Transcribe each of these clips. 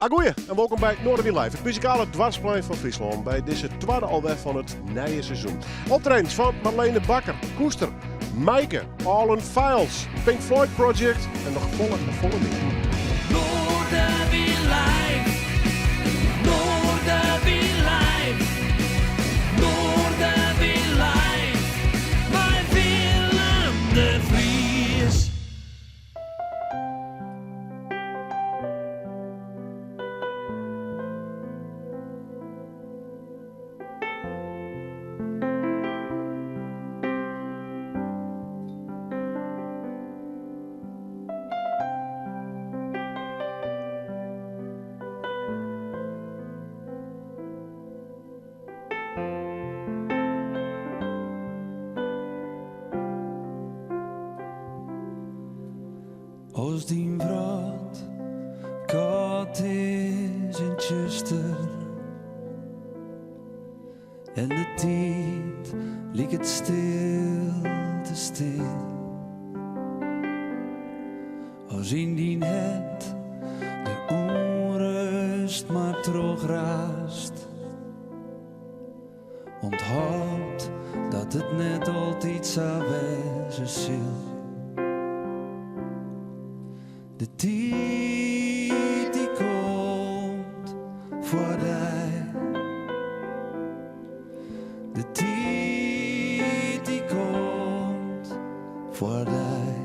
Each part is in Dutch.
Goeie en welkom bij Noorderwiel Live, het muzikale dwarsplein van Friesland. Bij deze tweede alweer van het nieuwe seizoen. Optredens van Marlene Bakker, Koester, Maaike, Allen Files, Pink Floyd Project en nog volle meer. Noorderwiel Live, Noorderwiel Live, Noorderwiel Live, bij Willem de Vries. Als die vrat kat is in Chester en de tijd liep het stil te stil. Als in die het de onrust maar terugraast, onthoud dat het net altijd zou wezen zal. De tijd die komt voorbij. De tijd die komt voorbij.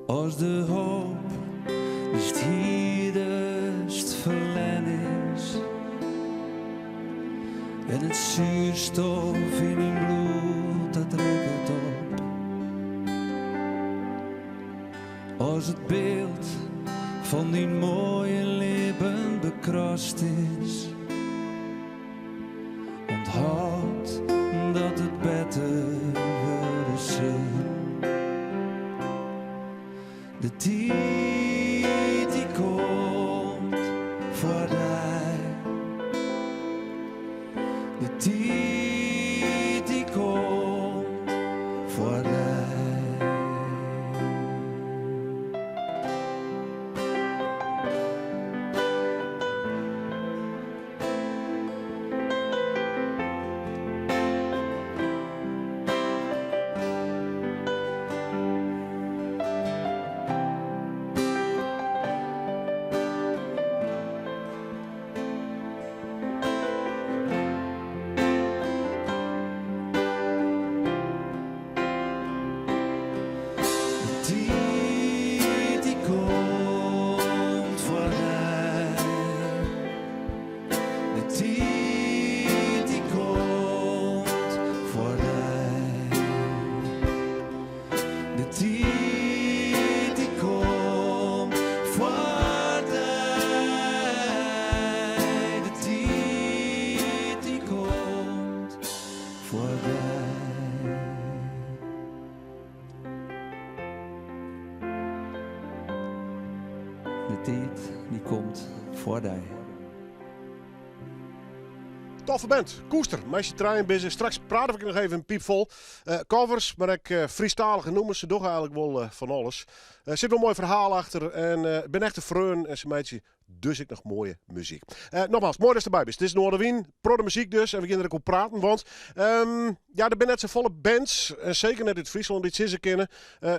Als de hoop is het hierst verlen is. En het zuurstof in mijn bloed dat rekent op. Als het beeld van die mooie lippen bekrast is, onthoud dat het beter worden zal. De tijd die komt voorbij. De tijd die komt voorbij. De tijd die komt voorbij. Toffe band, Koester, meisje trein bezig. Straks praten we nog even een piep vol. Covers, maar ook Friestalige noemen ze toch eigenlijk wel van alles. Er zit wel een mooi verhaal achter en ik ben echt een vreun en ze meidje dus ik nog mooie muziek. Nogmaals, mooi dat je erbij bent. Het is Noorderwien, pro de muziek dus en we gaan er ook op praten, want ja, er zijn net zo volle bands, en zeker net in Friesland, die ze kennen,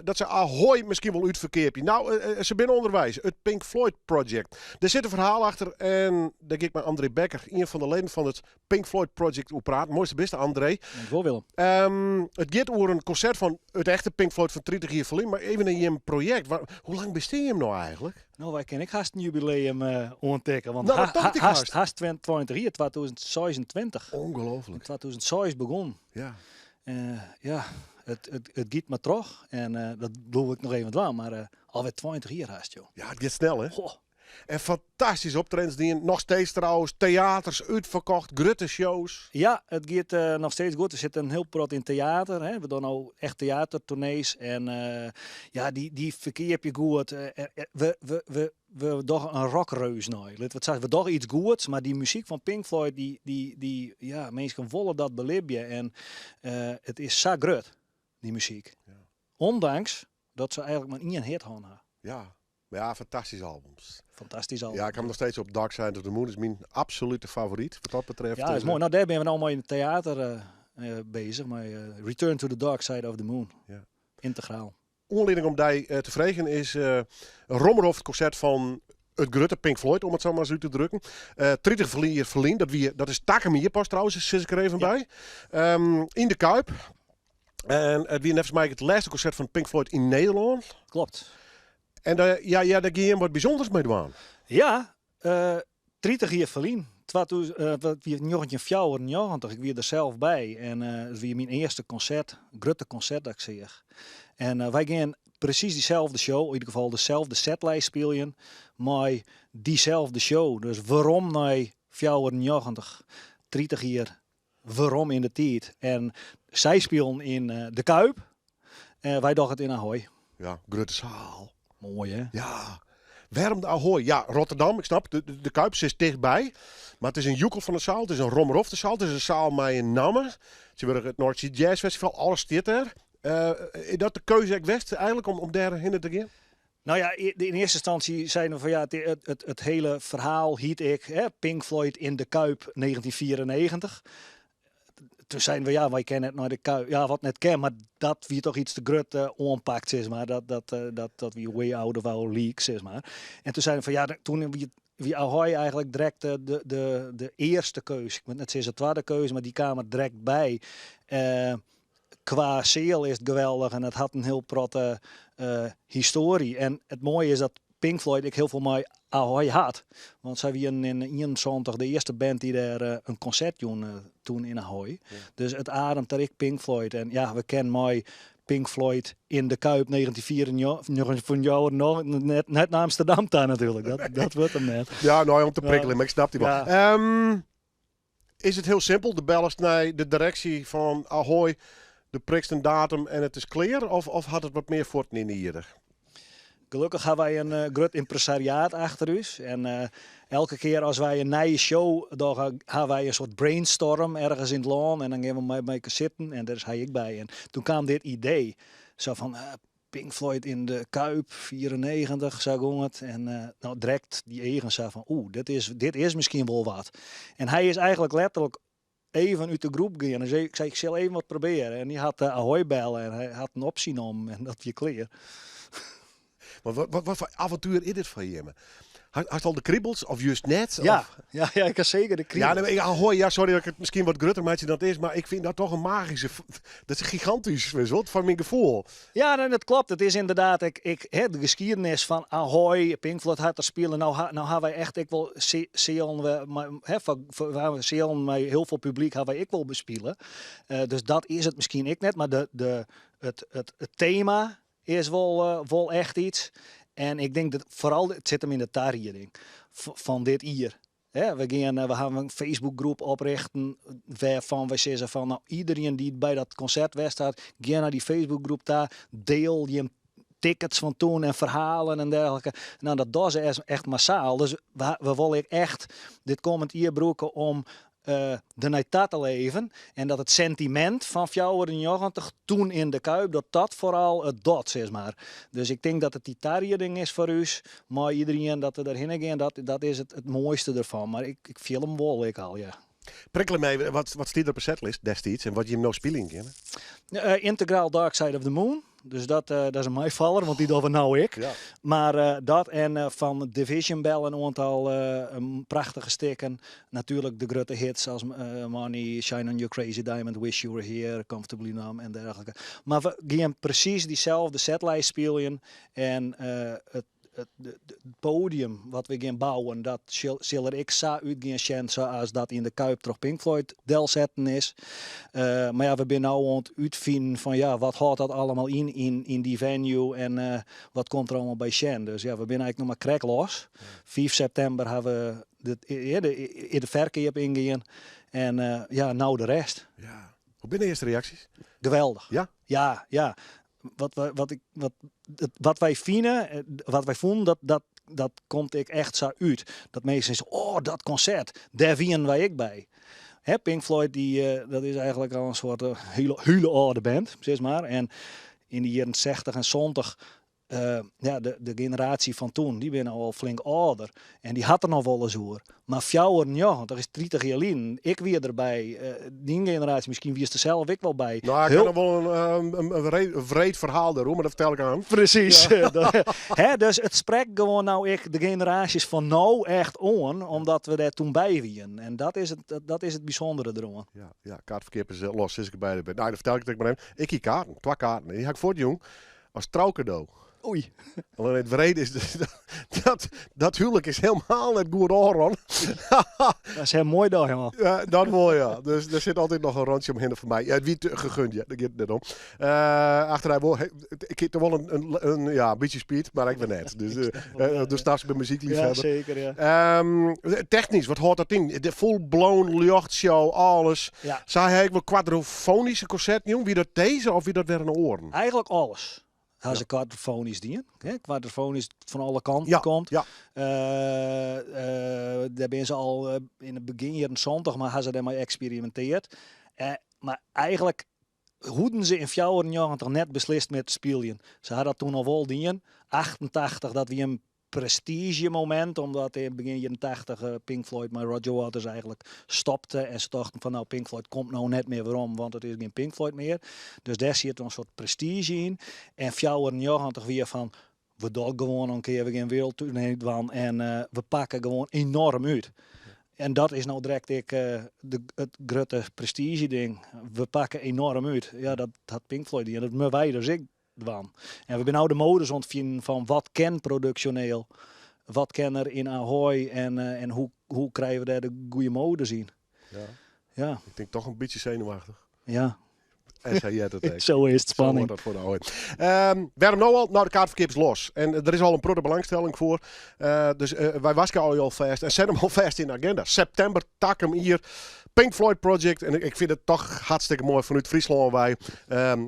dat ze Ahoy misschien wel uitverkeerd. Nou, ze binnen onderwijs, het Pink Floyd Project. Er zit een verhaal achter en daar ga ik met André Bekker, een van de leden van het Pink Floyd Project, op praten. Mooiste beste, André. Dankjewel, Willem. Het gaat over een concert van het echte Pink Floyd van 30 jaar verleden, maar even in je project. Hoe lang besteed je hem nou eigenlijk? Nou, wij kennen ik haast een jubileum ontdekken. Want Nou, dat dacht ik haast. haast 20 jaar, 2026. Ongelooflijk. 2006 begon. Ja. Ja, het gaat maar terug. En dat bedoel ik nog even wel, maar alweer 20 jaar haast, joh. Ja, het gaat snel, hè? Goh. En fantastisch optredens die nog steeds trouwens, theaters uitverkocht, grote shows. Ja, het gaat nog steeds goed. We zitten een heel prot in theater. Hè. We doen nou echt theatertournees. En ja, die verkeer je goed. We doen een rockreus nu. We doen iets goeds, maar die muziek van Pink Floyd, ja, mensen willen dat beleven. En het is zo groot, die muziek. Ja. Ondanks dat ze eigenlijk maar één hit hadden. Ja. Maar ja, fantastische albums. Fantastisch al. Ja, ik heb hem nog steeds op Dark Side of the Moon. Dat is mijn absolute favoriet wat dat betreft. Ja, dat is mooi. Nou, daar ben we nou maar in het theater bezig. Maar Return to the Dark Side of the Moon. Ja. Integraal. Onleiding om die te vregen is een Rommerhof concert van het Grutte Pink Floyd, om het zo maar eens uit te drukken. 30 verlien, dat is Takemier pas trouwens, zit ik er even bij. In de Kuip. En het wie volgens mij het laatste concert van Pink Floyd in Nederland. Klopt. En daar ging je wat bijzonders mee doen. Ja, 30 jaar verlien. Wat wie 1994, ik wie er zelf bij. En het was mijn eerste concert, Grutte concert dat ik zeg. En wij gingen precies diezelfde show, in ieder geval dezelfde setlijst spelen, maar diezelfde show. Dus waarom naar 94, 30 jaar, waarom in de tijd? En zij spelen in de Kuip en wij doen het in Ahoy. Ja, Grutte zaal. Mooi hè? Ja. Waarom de Ahoy? Ja, Rotterdam, ik snap, de Kuip is dichtbij. Maar het is een joekel van de zaal, het is een Rommerhof de zaal, het is een zaal met een naam. Ze willen het North Sea Jazz Festival, alles zit er. Is dat de keuze ik west eigenlijk om daarheen te gaan? Nou ja, in eerste instantie zeiden we van ja, het hele verhaal hiet ik, hè, Pink Floyd in de Kuip 1994. Toen zeiden we ja, wij kennen het naar de Kuip. Ja, wat net ken, maar dat wie toch iets te grut onpakt, zeg maar. Dat wie way out of our league, zeg maar. En toen zeiden we van ja, toen wie Ahoy eigenlijk direct de eerste keuze. Ik moet net zeggen de tweede keuze, maar die kwam er direct bij. Qua seel is het geweldig en het had een heel protte historie. En het mooie is dat Pink Floyd ik heel veel mee Ahoy had. Want zij waren in 1971 de eerste band die daar een concert toen in Ahoy. Ja. Dus het ademt er ik Pink Floyd. En ja, we kennen mooi Pink Floyd in de Kuip 1994 van jou nog net naar Amsterdam daar natuurlijk. Dat wordt hem net. Ja, nou om te prikkelen, maar ik snap die wel. Ja. Is het heel simpel? De bel is naar de directie van Ahoy, de prikst een datum en het is clear? Of had het wat meer voort in hier? Gelukkig hebben wij een groot impresariaat achter ons. En elke keer als wij een nieuwe show dan hebben wij een soort brainstorm ergens in het land. En dan gaan we mee zitten en daar is hij ik bij. En toen kwam dit idee. Zo van Pink Floyd in de Kuip, 94, zo het. En nou direct die eigen zei van dit is misschien wel wat. En hij is eigenlijk letterlijk even uit de groep gegaan. En ik zei, ik zal even wat proberen. En die had Ahoy bellen en hij had een optie om en dat je clear. Maar wat voor avontuur is dit voor je? Had je al de kriebels of juist net? Ja, of? ja, ik heb zeker de kriebels. Ja, nee, Ahoy, ja, sorry dat ik het misschien wat grutter maatje dan het is, maar ik vind dat toch een magische... Dat is gigantisch, van mijn gevoel. Ja, nee, dat klopt. Het is inderdaad, de geschiedenis van Ahoy, Pink Floyd had er spelen. Nou hebben wij echt, ik wil zien met heel veel publiek hebben wij ik wil bespelen. Dus dat is het misschien ik net, maar het thema is wel echt iets. En ik denk dat vooral, het zit hem in de tarieting van dit hier. We gaan een Facebookgroep oprichten waarvan we zeggen van nou, iedereen die bij dat concert was staat, ga naar die Facebookgroep daar, deel je tickets van toen en verhalen en dergelijke. Nou, dat doen ze echt massaal. Dus we willen echt dit komend jaar broeken om de night te leven. En dat het sentiment van 94 toen in de Kuip, dat vooral het dot is maar. Dus ik denk dat het die tarieting is voor u. Maar iedereen dat er heen gaan, dat is het mooiste ervan. Maar ik viel hem wel, ik al, ja. Prikkel mee, wat staat er op de setlist destijds en wat je hem nog spelen kan? Integraal Dark Side of the Moon. Dus dat is een meevaller, want die doen we nou ik. Ja. Maar dat en van Division Bell een aantal prachtige stikken. Natuurlijk de grote hits als Money, Shine on Your Crazy Diamond, Wish You Were Here, Comfortably Numb en dergelijke. Maar we gaan precies diezelfde setlijst spelen. En het podium wat we gaan bouwen, dat zal er ik zo uit gaan zien zoals dat in de Kuip toch Pink Floyd del zetten is. Maar ja, we zijn nou aan het uitvinden van ja, wat houdt dat allemaal in die venue en wat komt er allemaal bij Shen. Dus ja, we zijn eigenlijk nog maar krek los. 5 september hebben we de verkeer ingegaan en ja, nou de rest. Ja. Hoe zijn de eerste reacties? Geweldig. Ja? Ja. Wat wij vinden, wat wij vonden, dat komt ik echt zo uit. Dat mensen zeggen, dat concert, daar wienen wij ik bij. Pink Floyd, dat is eigenlijk al een soort hele oude band, zeg maar. En in de jaren 60 en 70 de generatie van toen, die ben al flink ouder. En die had er nog wel eens over. Maar 94, dat is 30 jaar geleden. Ik weer erbij. Die generatie, misschien wie is er zelf ik wel bij. Nou, ik kan nog wel een wreed verhaal daarover, maar dat vertel ik aan. Precies. Dus het spreekt gewoon nou ik de generaties van nou echt aan, omdat we daar toen bij waren. En dat is het bijzondere eraan. Ja, kaartverkeer is los, sinds ik erbij ben. Nou, dan vertel ik het maar even. Ik heb kaarten, 2 kaarten. Die had ik voor het jong als trouwcadeau. Oei. Alleen het wrede is dat huwelijk is helemaal net goed oren. Dat is heel mooi daar helemaal. Ja, dat mooi ja. Dus er zit altijd nog een randje omheen voor mij. Ja, wie gegund, ja, daar gaat het net om. Achteruit wel, ik heb toch wel een beetje speed, maar ik ben net. Dus straks bij muziekliefhebber. Ja, zeker, ja. Technisch, wat hoort dat in? De full-blown luchtshow, alles. Ja. Zei hij wel quadrofonische concert, jong? Wie dat deze of wie dat weer een oren? Eigenlijk alles. Als ze quadrofonisch dien. Quadrofonisch van alle kanten komt. Ja. Daar ben ze al in het begin jaren 70, maar hebben ze daarmee experimenteerd. Maar eigenlijk hoeden ze in 94 net beslist met spelen. Ze hadden dat toen al wel dien. 88 dat we een prestige moment, omdat in het begin jaren 80 Pink Floyd met Roger Waters eigenlijk stopte. En ze dachten van nou Pink Floyd komt nou net meer waarom, want het is geen Pink Floyd meer. Dus daar zit een soort prestige in. En 94 weer van we doen gewoon een keer weer een wereldtournee van en we pakken gewoon enorm uit. En dat is nou direct het grote prestige ding. We pakken enorm uit. Ja, dat had Pink Floyd en dat moeten wij dus ik van. En we zijn nou de modus ontvinden van wat ken productioneel, wat ken er in Ahoy en hoe krijgen we daar de goede modus in. Ja. Ik denk toch een beetje zenuwachtig. Ja. En zei jij dat ook. Zo is het spanning. Zo wordt dat voor de Ahoy. Waarom nou al? Nou, de kaartverkeer is los. En er is al een prudde belangstelling voor. Dus wij wasken al vast en zetten hem al vast in de agenda. September, tak hem hier. Pink Floyd Project. En ik vind het toch hartstikke mooi vanuit Friesland wij.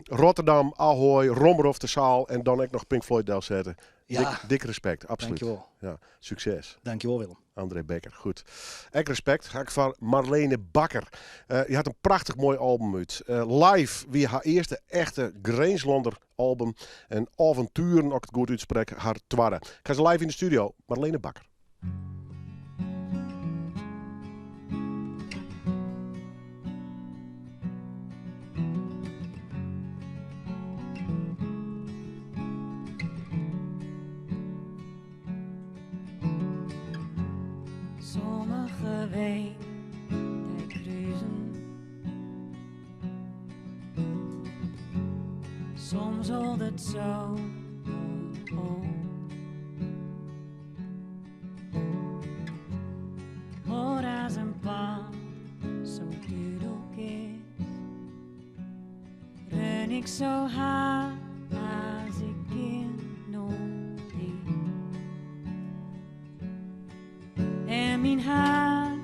Rotterdam, Ahoy, Rommerhof de Zaal. En dan ook nog Pink Floyd Del zetten. Ja. Dik respect, absoluut. Dankjewel. Ja, succes. Dankjewel Willem. André Becker, goed. Ek respect, ga ik van Marlene Bakker. Je had een prachtig mooi album uit. Live, wie haar eerste echte Grenslander album. En avonturen, als ik het goed uitspreek, haar twarre. Ik ga ze live in de studio, Marlene Bakker. Sommige wegen die kruisen, soms al het zo op. Maar als een paal zo duidelijk is, ren ik zo hard als ik in nog niet. En mijn hart,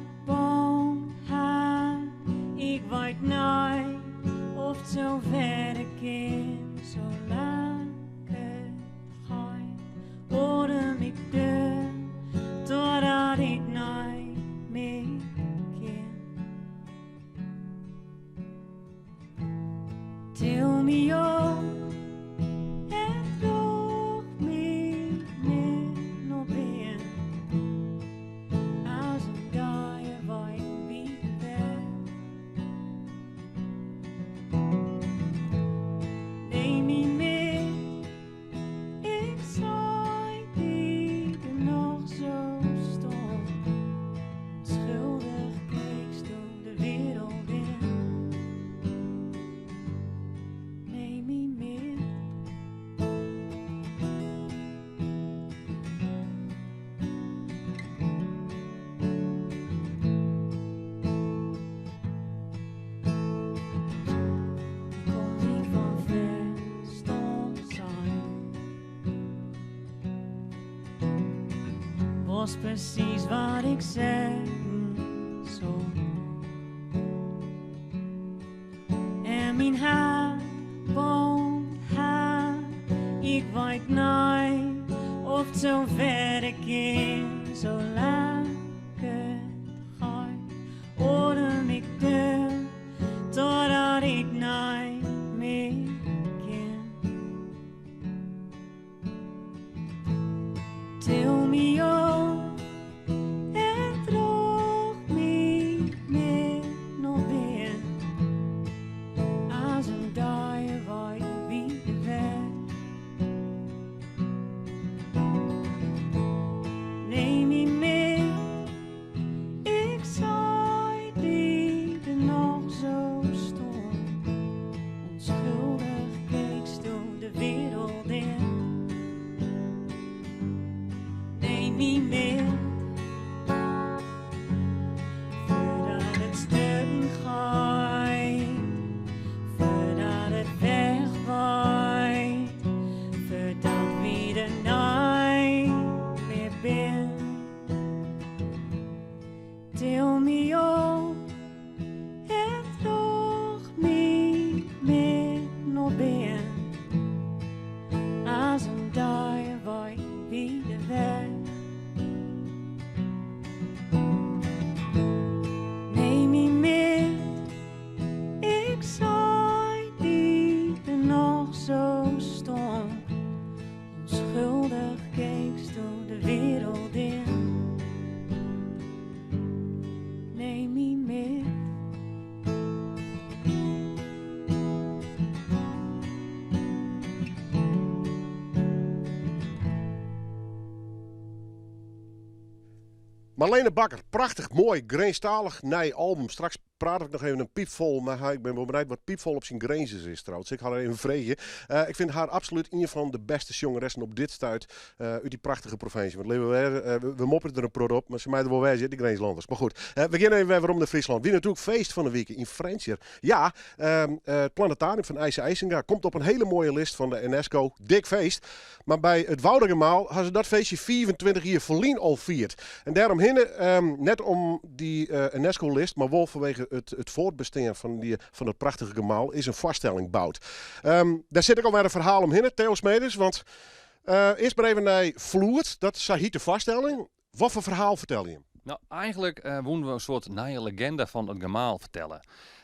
ik weet nooit of het zo ver kan, zolang het gaat. Adem ik door, totdat ik nooit meer kan. Til me op, het nog meer nog ben. Als een daaie waar ik wie ben. Neem me mee, ik zei die er nog zo stond. Schuldig keekst door de wereld in. Neem me mee. Kom niet van ver, stond zijn. Was precies wat ik zeggen zo. En mijn haar, ik weet nooit of het zo ver kan, zolang het gaat. Adem ik door, totdat ik nooit meer kan. me mee. Voordat het stukken gaat, voordat het wegwaait, voordat wie er nooit meer bent. Til me op, het nog niet meer nog ben. Als een dag waar ik weer weg. Neem me mee, ik zou die er nog zo stom. Onschuldig keekst door de wereld in. Neem me mee. Marlene Bakker, prachtig, mooi, greenstalig, nij album. Straks praat ik nog even een piepvol, maar ik ben wel benieuwd wat piepvol op zijn grenzen is trouwens. Ik ga er even vregen. Ik vind haar absoluut een van de beste zangeressen op dit stuit uit die prachtige provincie. Want we mopperen er een prot op, maar ze mij er wel bij zitten, die grenslanders. Maar goed, we beginnen even waarom de Friesland. Wie natuurlijk feest van de week in Frenchier. Ja, het planetarium van IJse IJsinga komt op een hele mooie list van de UNESCO. Dik feest. Maar bij het Woudingemaal hadden ze dat feestje 24 jaar vollien al viert. En daarom net om die UNESCO-list, maar wel vanwege het voortbestaan van het prachtige gemaal, is een vaststelling bouwd. Daar zit ik alweer een verhaal omheen, Theo Smeders. Want eerst maar even naar Vloert, dat is de vaststelling. Wat voor verhaal vertel je? Nou, eigenlijk wonen we een soort nieuwe legende van het gemaal vertellen.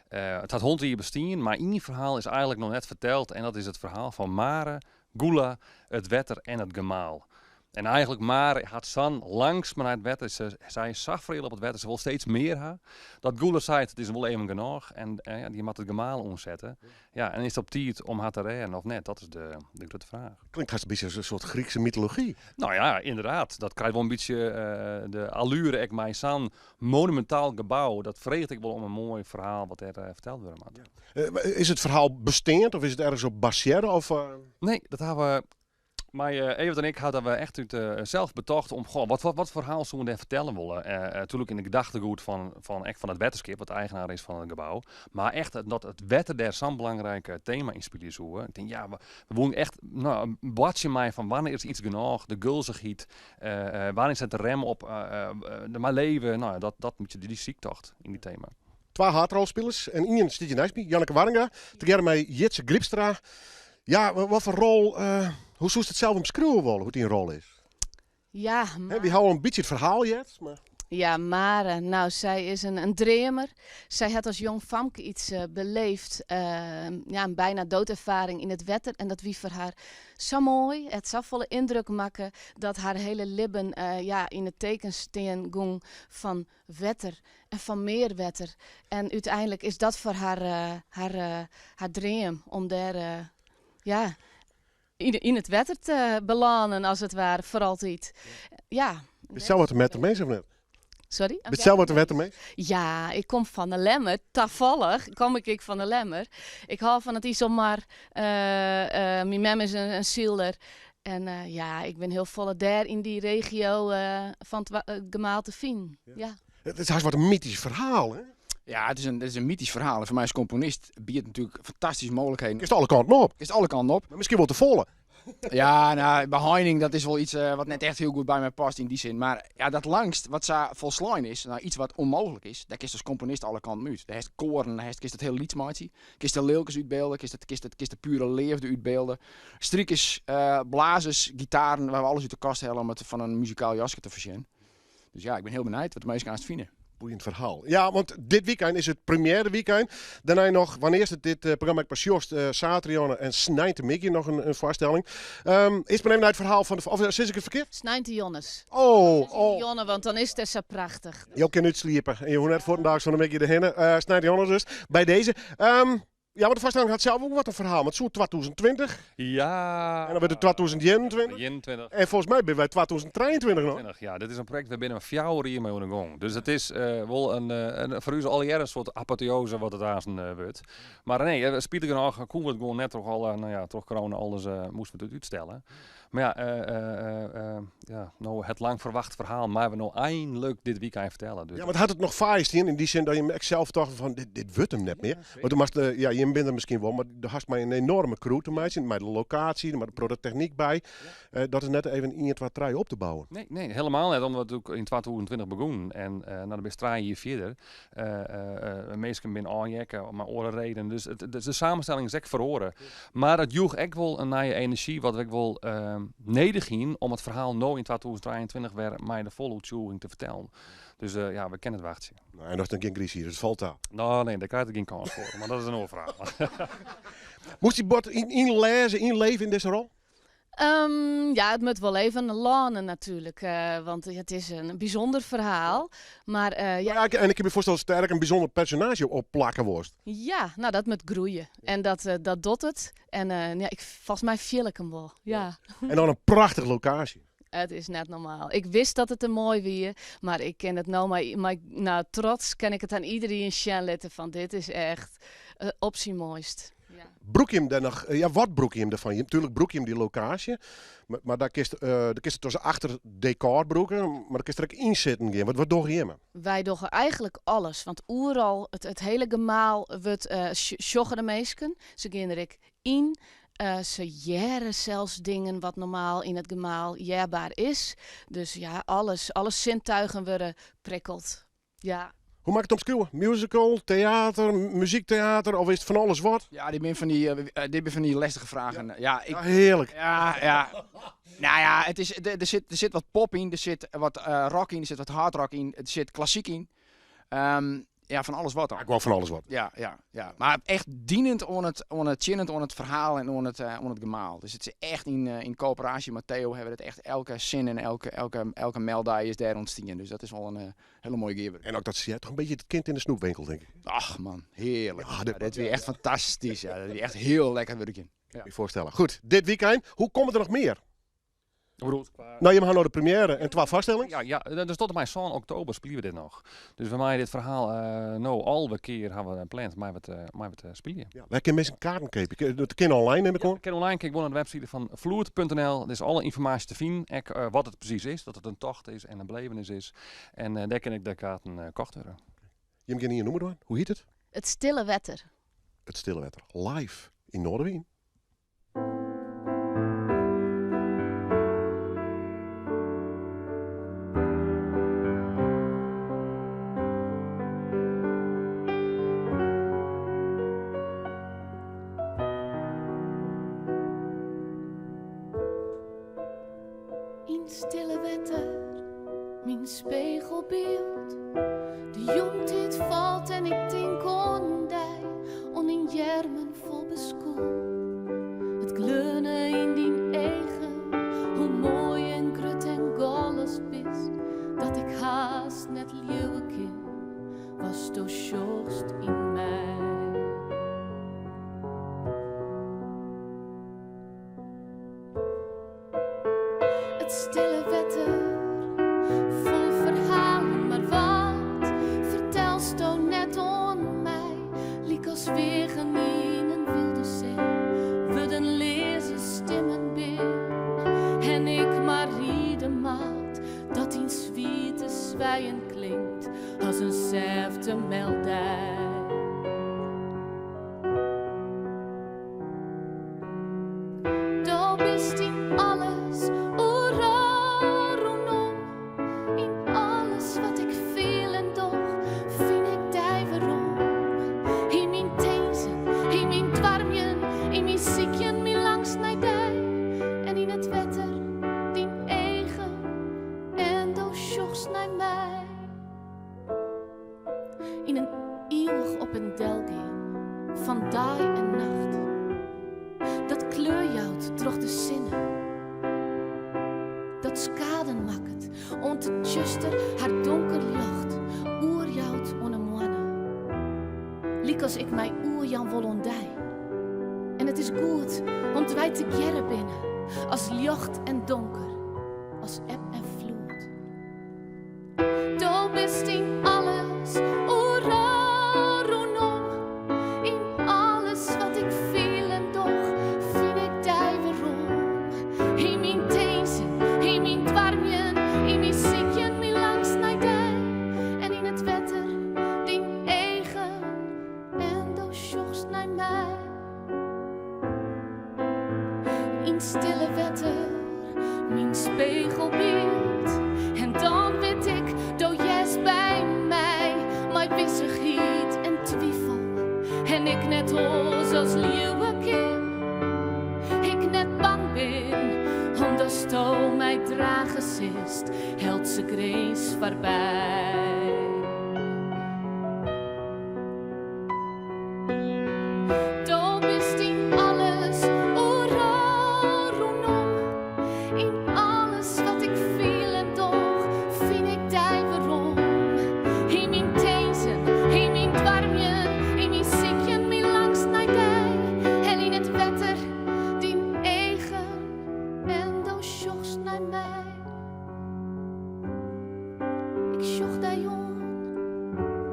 Het had 100 jaar bestaan, maar één verhaal is eigenlijk nog net verteld. En dat is het verhaal van Mare, Gula, het wetter en het gemaal. En eigenlijk Mare had San langs maar naar het wetter. Ze zei zag veel op het wetter, ze wil steeds meer ha. Dat Gula zei het is wel even genoeg. En die moet het gemaal omzetten. Ja, en is het op tijd om haar te redden of net? Dat is de grote vraag. Klinkt haast een beetje een soort Griekse mythologie. Nou ja, inderdaad. Dat krijgt wel een beetje de allure. Ik mijn San monumentaal gebouw. Dat vreegt ik wel om een mooi verhaal wat er verteld wordt. Is het verhaal bestaand of is het ergens op baseren? Nee, dat hebben we. Maar Evert en ik hadden we echt uit zelf betocht om wat verhaal zullen we daar vertellen willen. Natuurlijk in de gedachtegoed van het wetenschap, wat eigenaar is van het gebouw. Maar echt dat het wetter daar zo'n belangrijk thema in spelen zou. Ik denk, ja, we wonen echt een bladje mij van wanneer is iets genoeg, de gulzigheid, wanneer zet de rem op, mijn leven. Nou, dat moet je die ziektocht in die thema. 2 hardrolspelers en één stietje naast me, Janneke Warringa. Together met Jitse Gripstra. Ja, wat voor rol... Hoe zou je het zelf omschrijven willen, hoe die een rol is? Ja, We houden een beetje het verhaal jet. Maar... ja, Mare, nou, zij is een dreamer. Zij had als jong famke iets beleefd, een bijna doodervaring in het wetter. En dat wie voor haar zo mooi, het zou volle indruk maken dat haar hele libben in het teken steen ging van wetter en van meer wetter. En uiteindelijk is dat voor haar dream om daar, in het wetter te belanden, als het ware, voor altijd. Ja. Is het wat er met de mensen of net? Sorry? Is het wat er met de mensen? Ja, ik kom van de Lemmer. Toevallig kom ik van de Lemmer. Ik hou van het iets om maar... mijn mem is een zielder. En ik ben heel volle daar in die regio van het gemaal te vinden. Ja. Het is haast wat een mythisch verhaal, hè? Ja, het is een mythisch verhaal. En voor mij als componist biedt natuurlijk fantastische mogelijkheden. Is het alle kanten op? Is alle kanten op. Maar misschien wel te volle. Ja, nou, bij Heining, dat is wel iets wat net echt heel goed bij mij past in die zin. Maar ja, dat langst wat ze volslaan is, nou, iets wat onmogelijk is, daar kiest als componist alle kanten uit. Daar is koren, daar kiest het heel liedmaatje. Kiest de leelkes uitbeelden, kiest de pure leefde uitbeelden. Striekers, blazers, gitaren, waar we alles uit de kast halen om het van een muzikaal jasje te voorzien. Dus ja, ik ben heel benieuwd wat de mensen aan het vinden. Boeiend verhaal. Ja, want dit weekend is het première weekend. Daarna nog, wanneer is het dit programma pas Jost, Satrione en Snijnte Mickey nog een voorstelling. Is maar even naar het verhaal van de... Of zit ik het verkeerd? Snijnte Jonnes. Oh. Jonne, want dan is het zo prachtig. Je kan niet sliepen. En je hoort net voor de dag zo'n Mickey erheen. Snijnte Jonnes dus, bij deze. Ja, maar de voorstelling had zelf ook wat een verhaal. Want zo 2020. Ja. En dan werd het 2021. 21. En volgens mij ben wij 2023 nog. Ja, dit is een project waar binnen een 4 jaar hiermee aan de gang. Dus het is wel een voor u al jaren een soort apotheose wat het aan wordt. Maar nee, we spelen nog, kon het gewoon net toch al, toch corona alles moesten we het uitstellen. Maar ja, nou het lang verwacht verhaal, maar we nou eindelijk dit weekend vertellen. Dus Ja, maar had het nog feest in die zin dat je echt zelf dacht van dit wordt hem net meer. Want toen was je bent er misschien wel, maar er had maar een enorme crew te maken, met de locatie, met de producttechniek bij. Dat is net even in het wat trein op te bouwen. Nee, helemaal net. Omdat we ook in 2020 begonnen. En naar de bestraai hier verder. Meesten binnen aanjekken, maar oren reden. Dus de samenstelling is echt verhoren. Maar het joeg echt wel een nieuwe energie, wat ik wel nedig ging om het verhaal nou in 2023 weer mij de volle uitvoering te vertellen. Dus we kennen het wachtje. Nou, en dat is dan geen crisis, dus het valt daar. Nou nee, daar krijg ik geen kans voor. Maar dat is een overvraag. Moest die bot inleven in deze rol? Ja, het moet wel even lanen natuurlijk, want het is een bijzonder verhaal. Maar Ja, en ik heb je voorstel sterk een bijzonder personage op plakken worst. ja, nou dat moet groeien. En dat doet het. En volgens mij viel ik hem wel. Ja. En dan een prachtige locatie. Het is net normaal. Ik wist dat het een mooi weer, maar ik ken het nou, maar trots kan ik het aan iedereen laten van dit is echt optie mooist. Ja. Broek je hem dan nog? Wat broek je hem ervan? Natuurlijk broek je hem die locatie, maar daar kist het tussen achter decor broeken, maar daar kist er ook in zitten. Wat doe je hem? Wij doen eigenlijk alles, want overal het hele gemaal wordt sjoggen de meesken. Ze gaan er ook in. Ze jaren zelfs dingen wat normaal in het gemaal jaarbaar is. Dus ja, alle zintuigen worden prikkeld. Ja. Hoe maak je het omschrijven? Musical, theater, muziektheater of is het van alles wat? Ja, dit zijn van die lastige vragen. Ja, Ja, heerlijk. Ja. Nou ja, er zit wat pop in, er zit wat rock in, er zit wat hard rock in, er zit klassiek in. Ja, van alles wat dan. Ik wou van alles wat. Ja. Maar echt dienend aan het verhaal en aan het gemaal. Dus het is echt in coöperatie met Theo hebben we het echt elke zin en elke meldij is daar ontstaan. Dus dat is wel een hele mooie gever. En ook dat zie je toch een beetje het kind in de snoepwinkel, denk ik. Ach man, heerlijk. Ja, Ja, dit is weer echt fantastisch. Ja, dit is echt heel lekker werken. Kan je voorstellen. Goed, dit weekend. Hoe komt er nog meer? Nou, Nou, je mag nou de première en 12 vaststellingen. ja, dus tot en met zo'n oktober spelen we dit nog. Dus voor mij dit verhaal, nou, alweer keer hebben we gepland, maar we spelen. Ja, wij kunnen mensen kaarten kopen. Dat kan online, neem ik aan. Ik kan online kijken naar de website van vloert.nl. Er is alle informatie te vinden. Wat het precies is, dat het een tocht is en een belevenis is. En daar kan ik de kaarten kocht worden. Je moet hier noemen, hoe heet het? Het stille wetter. Het Stille Wetter. Live in Noorderwien. In stille wetter, mijn spiegelbeeld. De jongtijd valt en ik denk aan die, on in jermen vol beskoel. Het gleunen in die eigen, hoe mooi en grut en galles bist, dat ik haast net leeuwen kin, was do sjochst in mij. Het stille wetter, vol verhalen, maar wat vertelst du net aan mij? Liek als wegen in een wilde zee, worden lezen stemmen binnen. En ik maar rieden maat, dat in zwiete zwijen klinkt, als een zelfde meldij. Du bist in alles, rondom. In alles wat ik veel en doch, vind ik die waarom. In mijn tezen, in mijn dwarmjen, in mijn ziekjen, mijn langs naar die. En in het wetter, die eigen, en do sjochst naar mij. In een eeuwig op een delge, van dag en nacht. Dat kleurjout troch de zinnen. Dat skaden maakt, ont de tjuster haar donker jacht, oerjout on een moanne. Liek als ik mij oerjan volondij. En het is goed, want wij te gerren binnen, als licht en donker, als eb en vloed. Du bist in alles, rondom, in alles wat ik veel en doch, vind ik die waarom. In mijn toos als leeuwenkin. Ik net bang ben, omdat sto mij dragen zist, helt ze grens voorbij. Do bist in alles, overal rondom. In alles wat ik viel en doch, vind ik die waarom. In mijn tezen, in mijn dwarmjen, in mijn zikjen, mijn langs naar dij. En in het wetter, die eigen, en dan sjochst naar mij. Ik sjoch daar jong,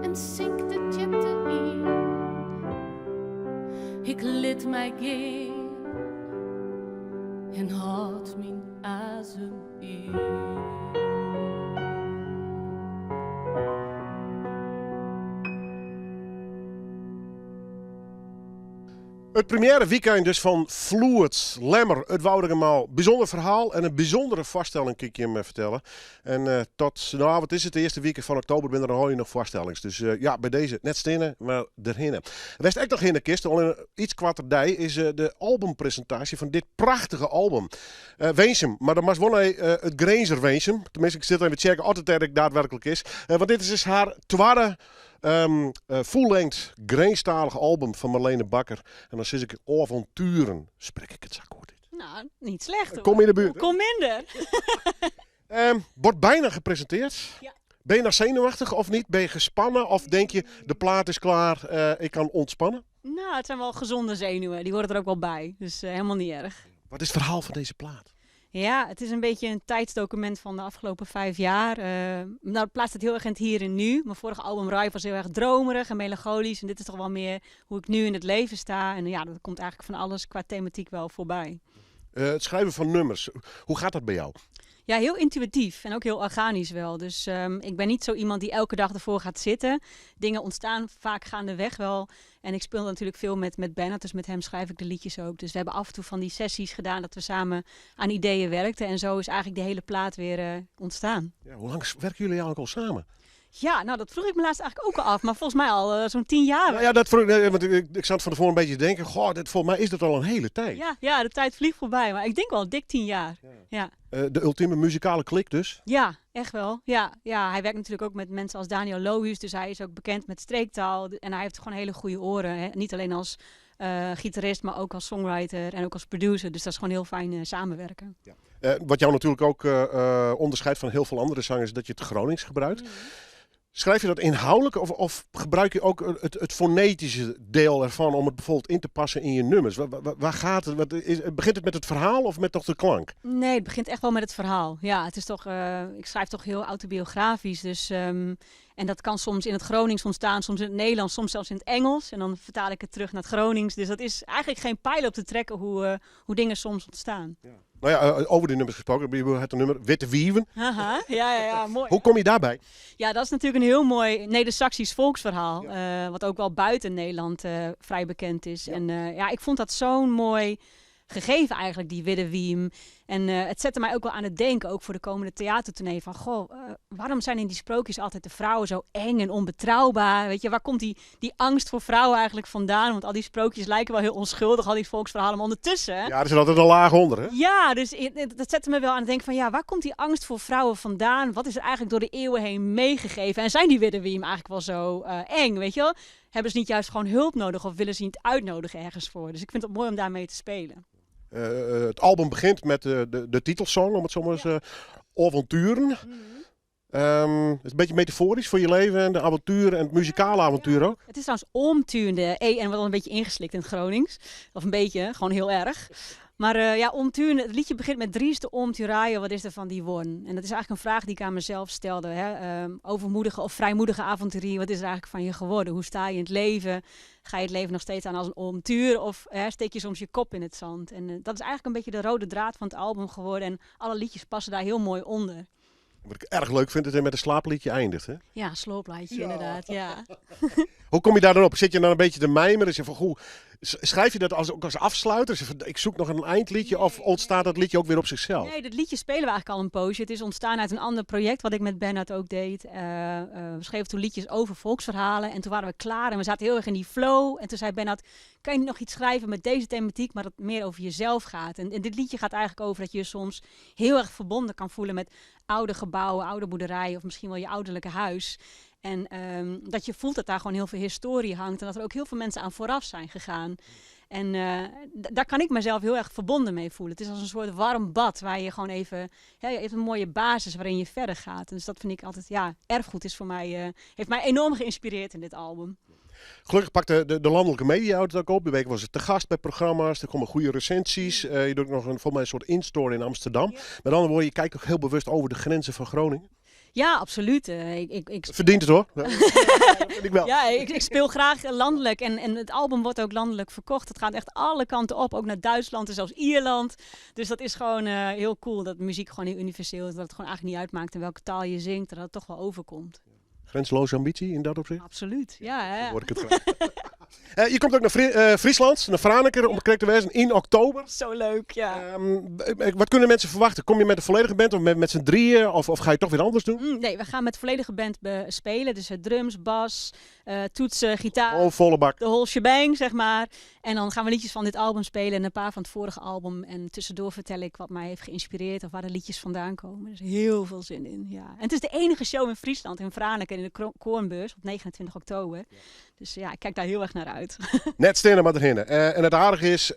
en zink de tjepte in. Ik liet mij gaan en had mijn adem in. Het première weekend dus van Fluid, Lemmer, het Woudingemaal. Bijzonder verhaal en een bijzondere vaststelling kan ik je hem vertellen. En tot, nou wat is het, de eerste weekend van oktober ben er nog vaststellings. Dus ja, bij deze net stenen, maar erhinnen. West ook nog in de kist, al in iets kwatterdij, is de albumpresentatie van dit prachtige album. Weensum, maar dan was wel het Granger Weensum. Tenminste, ik zit even checken of het eigenlijk daadwerkelijk is. Want dit is dus haar tweede full-length, Greenstalige album van Marlene Bakker. En dan zit ik avonturen, spreek ik het zo goed. Nou, niet slecht hoor. Kom in de buurt. hè? Kom minder. Wordt bijna gepresenteerd. Ja. Ben je nou zenuwachtig of niet? Ben je gespannen of denk je de plaat is klaar, ik kan ontspannen? Nou, het zijn wel gezonde zenuwen. Die horen er ook wel bij. Dus helemaal niet erg. Wat is het verhaal van deze plaat? Ja, het is een beetje een tijdsdocument van de afgelopen 5 jaar. Nou, het plaatst het heel erg in het hier en nu. Mijn vorige album Rai was heel erg dromerig en melancholisch. En dit is toch wel meer hoe ik nu in het leven sta. En ja, dat komt eigenlijk van alles qua thematiek wel voorbij. Het schrijven van nummers, hoe gaat dat bij jou? Ja, heel intuïtief en ook heel organisch wel. Dus ik ben niet zo iemand die elke dag ervoor gaat zitten. Dingen ontstaan vaak gaandeweg wel. En ik speel natuurlijk veel met Bennett, dus met hem schrijf ik de liedjes ook. Dus we hebben af en toe van die sessies gedaan dat we samen aan ideeën werkten. En zo is eigenlijk de hele plaat weer ontstaan. Ja, hoe lang werken jullie eigenlijk al samen? Ja, nou dat vroeg ik me laatst eigenlijk ook al af. Maar volgens mij al zo'n 10 jaar. Nou ja, dat vroeg, want ik zat van tevoren een beetje te denken, goh, volgens mij is dat al een hele tijd. Ja, de tijd vliegt voorbij. Maar ik denk wel dik 10 jaar. Ja. De ultieme muzikale klik dus. Ja, echt wel. Ja, hij werkt natuurlijk ook met mensen als Daniel Lohuus. Dus hij is ook bekend met streektaal. En hij heeft gewoon hele goede oren. Hè? Niet alleen als gitarist, maar ook als songwriter en ook als producer. Dus dat is gewoon heel fijn samenwerken. Ja. Wat jou natuurlijk ook onderscheidt van heel veel andere zangers, is dat je het Gronings gebruikt. Schrijf je dat inhoudelijk of gebruik je ook het fonetische deel ervan om het bijvoorbeeld in te passen in je nummers? Waar gaat het? Begint het met het verhaal of met toch de klank? Nee, het begint echt wel met het verhaal. Ja, het is toch, ik schrijf toch heel autobiografisch. Dus, en dat kan soms in het Gronings ontstaan, soms in het Nederlands, soms zelfs in het Engels. En dan vertaal ik het terug naar het Gronings. Dus dat is eigenlijk geen pijl op te trekken hoe dingen soms ontstaan. Ja. Nou ja, over die nummers gesproken. Je hebt een nummer Witte Wieven. Haha, ja, mooi. Hoe kom je daarbij? Ja, dat is natuurlijk een heel mooi Neder-Saxisch volksverhaal. Wat ook wel buiten Nederland vrij bekend is. Ja. En ik vond dat zo'n mooi gegeven eigenlijk, die Witte Wiem. En het zette mij ook wel aan het denken, ook voor de komende theatertournee. Van, waarom zijn in die sprookjes altijd de vrouwen zo eng en onbetrouwbaar? Weet je, waar komt die angst voor vrouwen eigenlijk vandaan? Want al die sprookjes lijken wel heel onschuldig, al die volksverhalen, maar ondertussen. Ja, er zit altijd een laag onder, hè? Ja, dus dat zette me wel aan het denken van, waar komt die angst voor vrouwen vandaan? Wat is er eigenlijk door de eeuwen heen meegegeven? En zijn die Witte Wiem eigenlijk wel zo eng, weet je wel? Hebben ze niet juist gewoon hulp nodig of willen ze niet uitnodigen ergens voor? Dus ik vind het mooi om daarmee te spelen. Het album begint met de titelsong, om het zo maar eens avonturen. Het is een beetje metaforisch voor je leven en de avonturen en het muzikale avontuur ook. Het is trouwens omtuurde, en wel een beetje ingeslikt in het Gronings. Of een beetje, gewoon heel erg. Maar omturen, het liedje begint met Drieste omturaio, wat is er van die won? En dat is eigenlijk een vraag die ik aan mezelf stelde. Hè? Overmoedige of vrijmoedige avonturier, wat is er eigenlijk van je geworden? Hoe sta je in het leven? Ga je het leven nog steeds aan als een omtuur of steek je soms je kop in het zand? En dat is eigenlijk een beetje de rode draad van het album geworden. En alle liedjes passen daar heel mooi onder. Wat ik erg leuk vind, is dat het met een slaapliedje eindigt, hè? Ja, sloopliedje inderdaad, ja. Hoe kom je daar dan op? Zit je dan een beetje te mijmeren? Je van, Schrijf je dat ook als afsluiter? Dus ik zoek nog een eindliedje of ontstaat dat liedje ook weer op zichzelf? Nee, dat liedje spelen we eigenlijk al een poosje. Het is ontstaan uit een ander project wat ik met Bernhard ook deed. We schreven toen liedjes over volksverhalen en toen waren we klaar en we zaten heel erg in die flow. En toen zei Bernhard, kan je nog iets schrijven met deze thematiek, maar dat meer over jezelf gaat. En dit liedje gaat eigenlijk over dat je je soms heel erg verbonden kan voelen met oude gebouwen, oude boerderijen of misschien wel je ouderlijke huis. En dat je voelt dat daar gewoon heel veel historie hangt en dat er ook heel veel mensen aan vooraf zijn gegaan. En daar kan ik mezelf heel erg verbonden mee voelen. Het is als een soort warm bad waar je gewoon even... Ja, je hebt een mooie basis waarin je verder gaat. Dus dat vind ik altijd... Ja, erfgoed is voor mij... heeft mij enorm geïnspireerd in dit album. Gelukkig pakt de landelijke media het ook op. De week was het te gast bij programma's. Er komen goede recensies. Je doet nog volgens mij een soort instore in Amsterdam. Ja. Met andere woorden, je kijkt ook heel bewust over de grenzen van Groningen. Ja, absoluut. Verdient het hoor. Dat vind ik wel. Ja, ik speel graag landelijk en het album wordt ook landelijk verkocht. Het gaat echt alle kanten op, ook naar Duitsland en zelfs Ierland. Dus dat is gewoon heel cool dat muziek gewoon heel universeel is. Dat het gewoon eigenlijk niet uitmaakt in welke taal je zingt, dat het toch wel overkomt. Grenzeloze ambitie in dat opzicht? Absoluut, ja. Hè. Hoor ik het graag. Je komt ook naar Friesland, naar Franeker, om correct te wezen, in oktober. Zo leuk, ja. Wat kunnen mensen verwachten? Kom je met de volledige band of met z'n drieën? Of ga je toch weer anders doen? Nee, we gaan met de volledige band spelen. Dus drums, bas, toetsen, gitaar. Oh, volle bak. De whole shebang, zeg maar. En dan gaan we liedjes van dit album spelen en een paar van het vorige album. En tussendoor vertel ik wat mij heeft geïnspireerd of waar de liedjes vandaan komen. Er is heel veel zin in, ja. En het is de enige show in Friesland, in Franeker, in de Koornbeurs op 29 oktober. Ja. Dus ja, ik kijk daar heel erg naar uit. Net stenen maar erin. En het aardige is,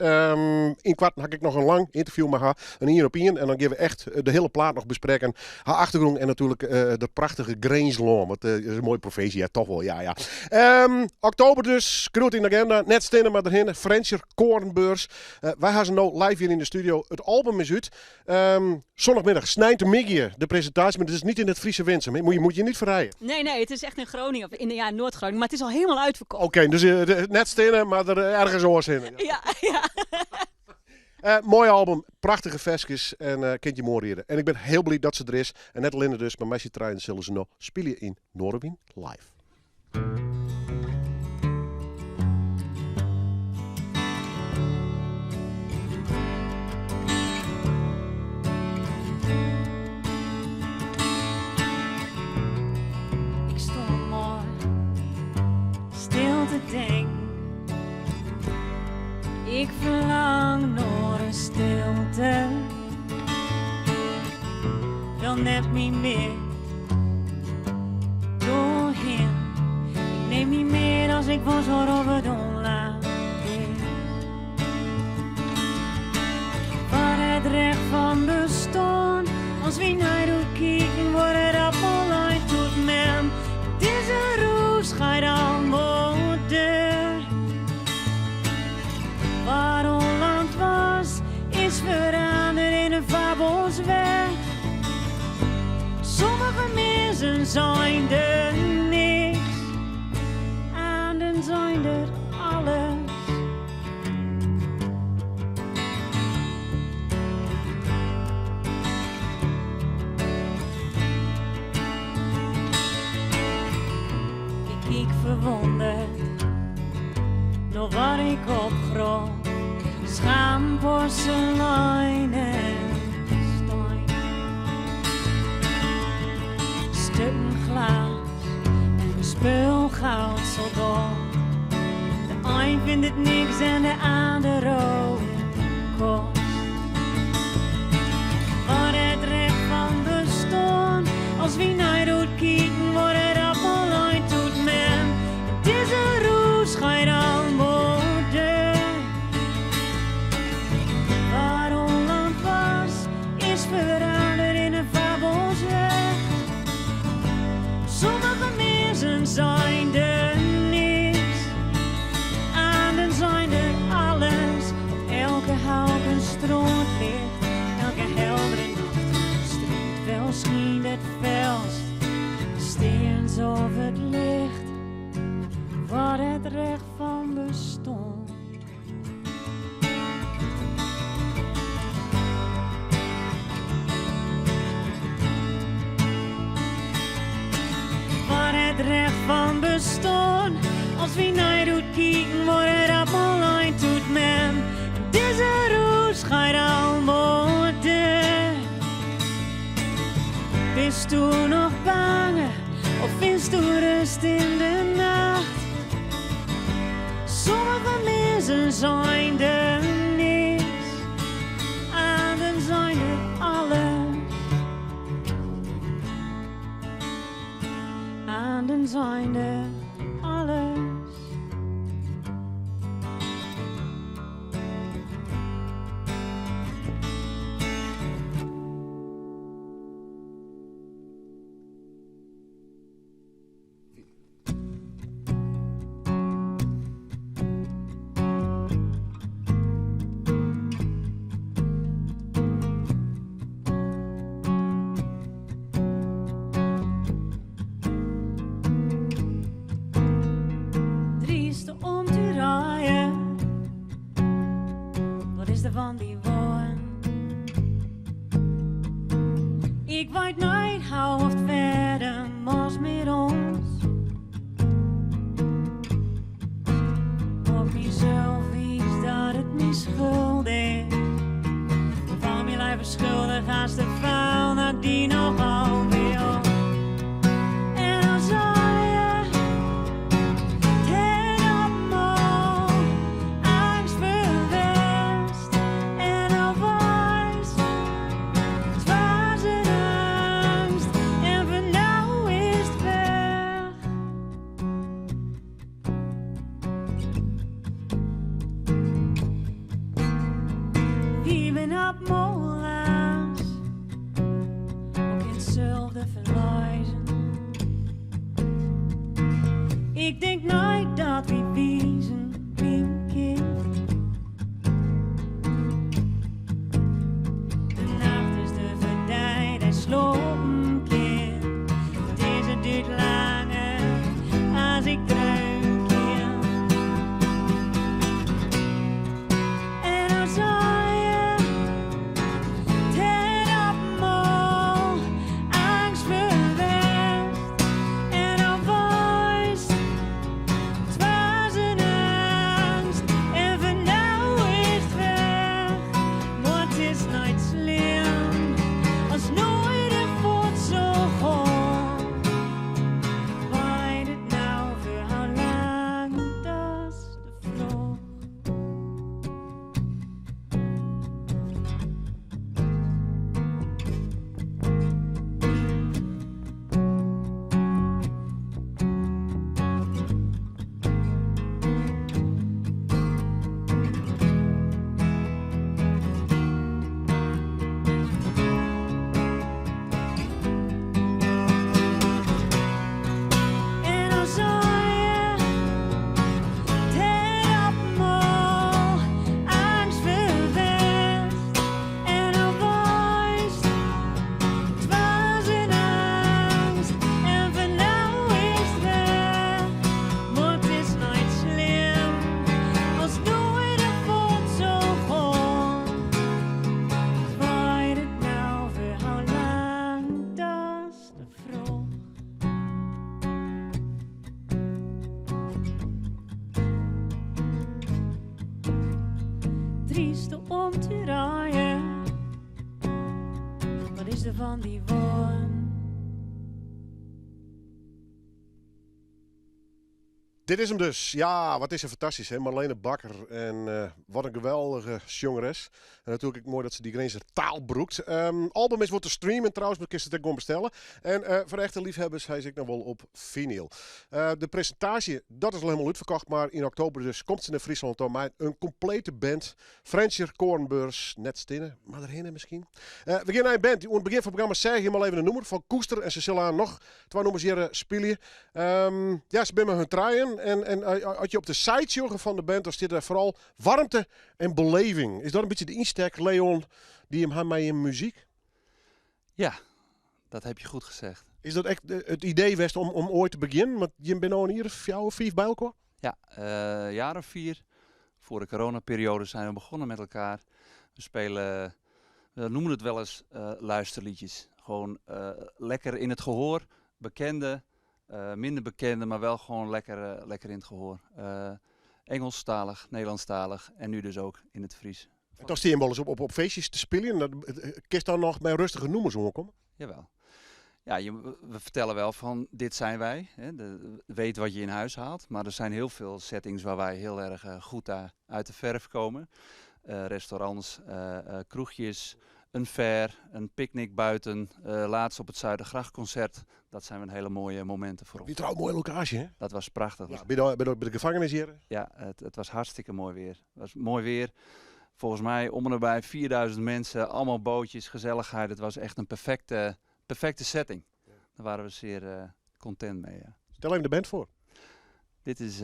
in kwart had ik nog een lang interview met haar, een 1 op 1. En dan gaan we echt de hele plaat nog bespreken. Haar achtergrond en natuurlijk de prachtige Grange Lawn. Want is een mooie profetie, ja, toch wel, ja. Oktober dus, Kroet in de agenda, net stenen maar erin. Frencher Koornbeurs. Wij gaan ze nou live hier in de studio. Het album is uit. Zondagmiddag, snijdt de Miggie, de presentatie, maar het is niet in het Friese Winsum. Moet je niet verrijden. Nee, het is echt in Groningen, of in Noord-Groningen. Maar het is al helemaal uitverkocht. Oké, dus net stenen, maar er ergens oors in. Ja. Mooi album, prachtige versjes en kent je mooi reden. En ik ben heel blij dat ze er is. En net alleen dus, maar Messi Trein zullen ze nog spelen in Noorwien live. Ik stond mooi stil te denken. Ik verlang naar een stilte. Wil net niet meer doorheen. Ik neem niet meer als ik was over de onlaat. Waar het recht van bestaan, als wie naar doet kijken, wordt het appel uit tot men. Deze roes gaat allemaal deur. Waar Holland was, is veranderd in een fabelsweg. Sommige mensen zijn er niks, anderen zijn er alles. Ik kijk verwonderd naar waar ik op grond, schaam porselein en steen. Stukken glas en speelgoud soldaat. De een vindt het niks en de ander ook kost. Waar het recht van bestaan, als wie naar doet kijken, wordt het appel uit tot men. Het is een roes, gaat allemaal deur. Waar Holland was, is veranderd in een fabelsweg. Sommige mensen zijn er niks, anderen zijn er alles. Op elke hout een strootlicht, elke heldere nachtstrijd. Wel schijnt het felst, steeds of het licht, waar het recht van bestond. Waar het recht van bestaan, Als wie naar doet kijken, wordt het allemaal eind doet men. Deze roes gaat allemaal de. Bist du nog bang of vindt du rust in de nacht? Sommige mensen zijn er niets, anderen zijn er alles. Anderen zijn er alles. Drieste om te rijden, wat is er van die woon? Ik weet niet hoe of het verder moest met ons. Op mezelf is dat het mijn schuld is. Van mijn lijf schuldig als de vrouw dat die nogal wil. En dan zei je, ten allemaal angst verwest. En dan was het was een angst. En van nou is het weg. Wie ben op mola's, ook in hetzelfde verlijzen. Ik denk nooit dat we wiezen, mijn kind. De nacht is de verdijt en slopen kind. Deze duurt langer als ik dreun kind. En dan zei je, ten allemaal angst verwest. En dan was het was een angst. En van nou is het weg. Maar het is nooit slim als nooit ervoor zo gewoon. Weet het nou voor hoe lang, dat is de vraag. En dan zei je, ten allemaal angst verwest. En dan was het was een angst. En van nou is het weg. Maar het is nooit slim als nooit ervoor zo gewoon. Weet het nou voor hoe lang, dat is de vraag. Trieste om te rijden, wat is er van die woon? Dit is hem dus. Ja, wat is er fantastisch, hè? Marlene Bakker. En wat een geweldige jongeres. En natuurlijk mooi dat ze die grenzen taal broekt. Album is wordt te streamen trouwens, maar kun je het ook gewoon bestellen. En voor echte liefhebbers, hij zit nog wel op vinyl. De presentatie, dat is al helemaal uitverkocht. Maar in oktober dus komt ze naar Friesland om mij een complete band. Frenscher, Koornbeurs, net stinnen, maar erheen misschien. We gaan naar een band. Aan het begin van het programma zeg je maar even een nummer van Koester. En ze zullen nog twee nummers hier spelen. Ja, ze zijn met hun trein. En als je op de site zoekt van de band, dan zit er vooral warmte en beleving. Is dat een beetje de insteek, Leon, die hem had met in muziek? Ja, dat heb je goed gezegd. Is dat echt het idee geweest om ooit te beginnen? Want je bent al hier 4 of 5 bij elkaar? Ja, jaar of 4. Voor de coronaperiode zijn we begonnen met elkaar. We spelen, we noemen het wel eens luisterliedjes. Gewoon lekker in het gehoor, bekende Minder bekende, maar wel gewoon lekker in het gehoor. Engelstalig, Nederlandstalig en nu dus ook in het Fries. En dan steen je wel eens op feestjes te spelen. En kist dan nog bij rustige noemers omkomen? Jawel. Ja, we vertellen wel van dit zijn wij. Hè, weet wat je in huis haalt. Maar er zijn heel veel settings waar wij heel erg goed uit de verf komen. Restaurants, kroegjes, een fair, een picknick buiten. Laatst op het Zuidergrachtconcert. Dat zijn een hele mooie momenten voor ons. Je trouwens mooie locatie, hè? Dat was prachtig. Ja, bij de gevangenis hier. Ja, het was hartstikke mooi weer. Het was mooi weer. Volgens mij om en nabij 4000 mensen, allemaal bootjes, gezelligheid. Het was echt een perfecte setting. Daar waren we zeer content mee. Ja. Stel even de band voor. Dit is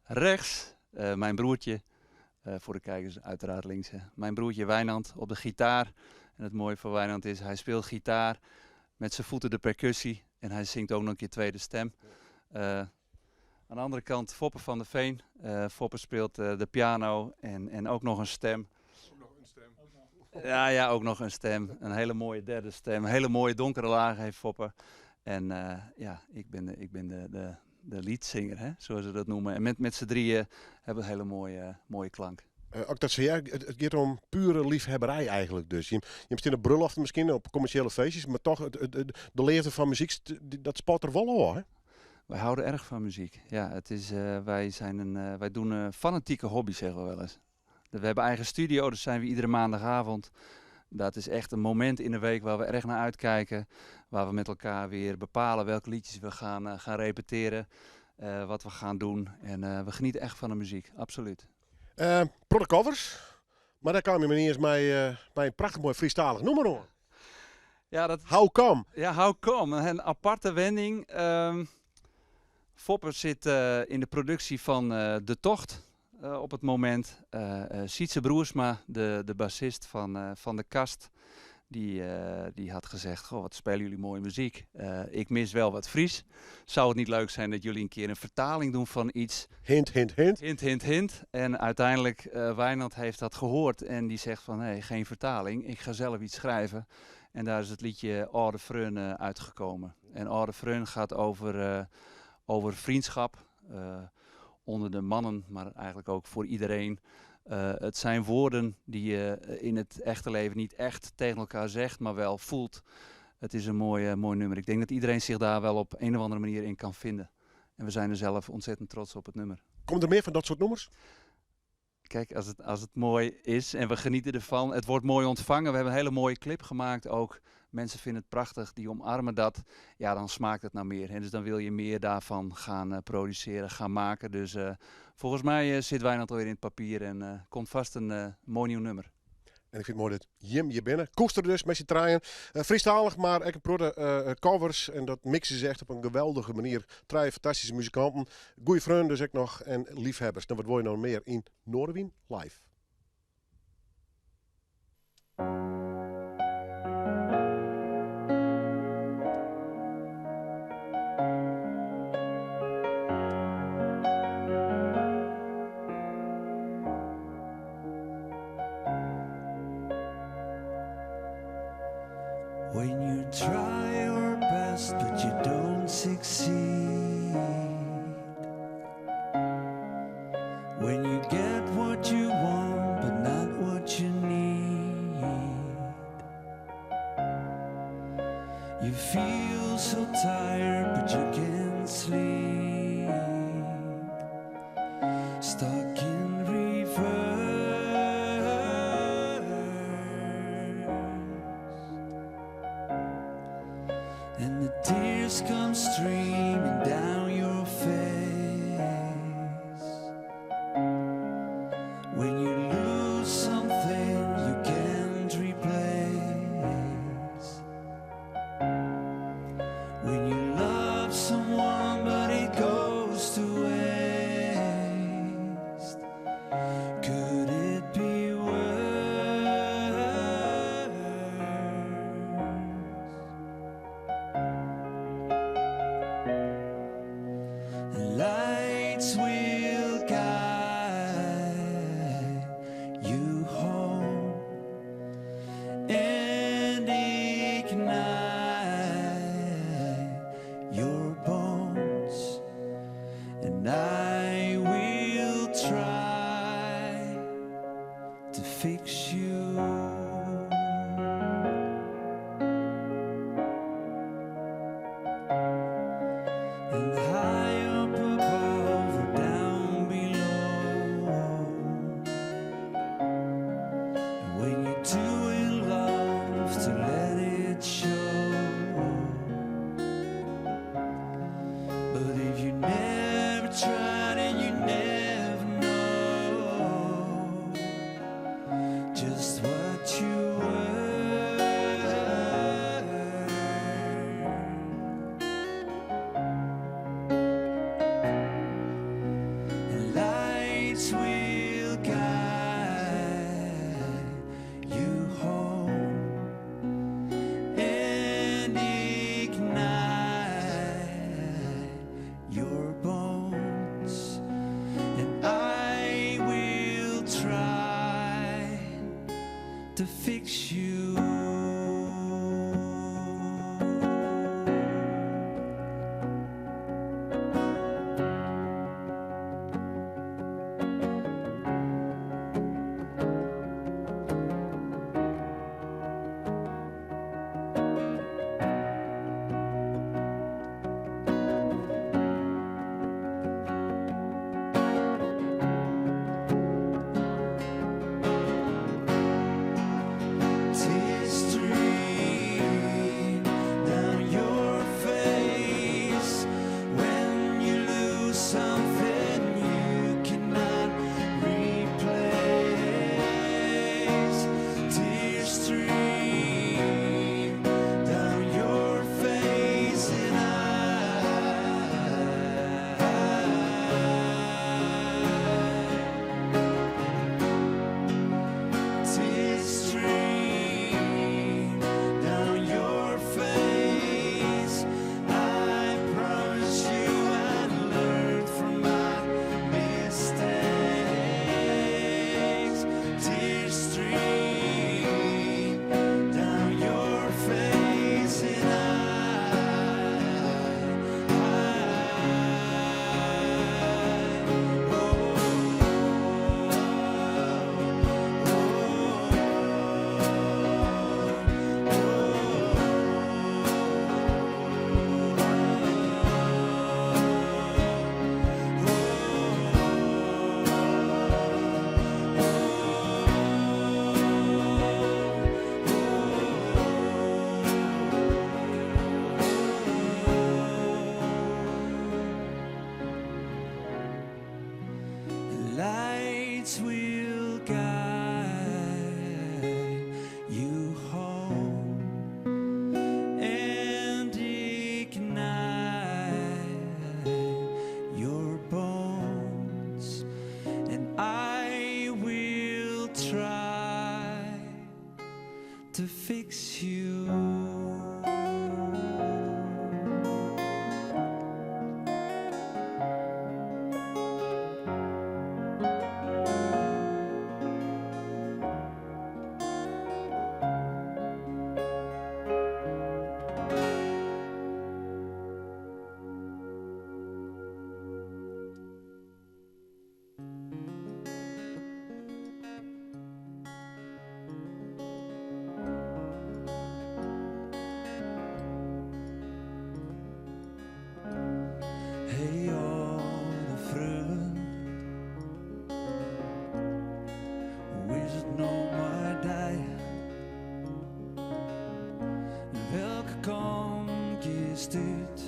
rechts mijn broertje. Voor de kijkers uiteraard links. Hè. Mijn broertje Wijnand op de gitaar. En het mooie van Wijnand is, hij speelt gitaar met zijn voeten de percussie. En hij zingt ook nog een keer tweede stem. Aan de andere kant Foppe van der Veen. Foppe speelt de piano en ook nog een stem. Ja, ook nog een stem. Een hele mooie derde stem. Een hele mooie donkere laag heeft Foppe. En ik ben de leadzanger, hè, zoals ze dat noemen. En met z'n drieën hebben we een hele mooie klank. Ook dat zei jij, het gaat om pure liefhebberij eigenlijk dus. Je hebt in de brulaften misschien op commerciële feestjes, maar toch de leeftijd van muziek, dat spot er wel hoor. Hè? Wij houden erg van muziek. Ja, het is, wij doen een fanatieke hobby, zeggen we wel eens. We hebben eigen studio, dus zijn we iedere maandagavond. Dat is echt een moment in de week waar we erg naar uitkijken. Waar we met elkaar weer bepalen welke liedjes we gaan repeteren. Wat we gaan doen. En we genieten echt van de muziek, absoluut. Product covers. Maar daar kwam je me niet eens bij een prachtig mooi Friestalig nummer hoor. Ja, How Come? Ja, How Come. Een aparte wending. Foppe zit in de productie van De Tocht. Op het moment. Sietse Broersma, de bassist van de Kast, die had gezegd, goh, wat spelen jullie mooie muziek. Ik mis wel wat Fries. Zou het niet leuk zijn dat jullie een keer een vertaling doen van iets? Hint, hint, hint. Hint, hint, hint. En uiteindelijk, Wijnand heeft dat gehoord en die zegt van, nee, geen vertaling. Ik ga zelf iets schrijven. En daar is het liedje Oude Freun uitgekomen. En Oude Freun gaat over vriendschap. Onder de mannen, maar eigenlijk ook voor iedereen. Het zijn woorden die je in het echte leven niet echt tegen elkaar zegt, maar wel voelt. Het is een mooi nummer. Ik denk dat iedereen zich daar wel op een of andere manier in kan vinden. En we zijn er zelf ontzettend trots op het nummer. Komt er meer van dat soort nummers? Kijk, als het mooi is en we genieten ervan. Het wordt mooi ontvangen. We hebben een hele mooie clip gemaakt ook. Mensen vinden het prachtig, die omarmen dat. Ja, dan smaakt het naar meer. En dus dan wil je meer daarvan gaan produceren, gaan maken. Dus volgens mij zit Wijnand alweer in het papier en komt vast een mooi nieuw nummer. En ik vind het mooi dat Jim je binnen. Koester dus met je traaien. Friestalig, maar ik heb covers. En dat mixen ze echt op een geweldige manier. Traaien fantastische muzikanten. Goeie vrienden dus ook nog. En liefhebbers. Dan wat wil je nog meer in Noorderwien live. When you try your best but you don't succeed. When you get what you want but not what you need. You feel so tired but you can't sleep. Stuck in reverse. And the tears come streaming down your face. When you lose something you can't replace. When you love someone but it goes to waste. Could it be worse? to fix you. Tears stream down your face when you lose something you cannot replace. Tears stream down your face and tears stream down your face. I promise you I learned from my mistakes. Tears stream down your face and lights will guide you home and ignite your bones, and I will try to fix you. Hey, oude vriend, hoe is het nou maar die? Welke kant je stuurt,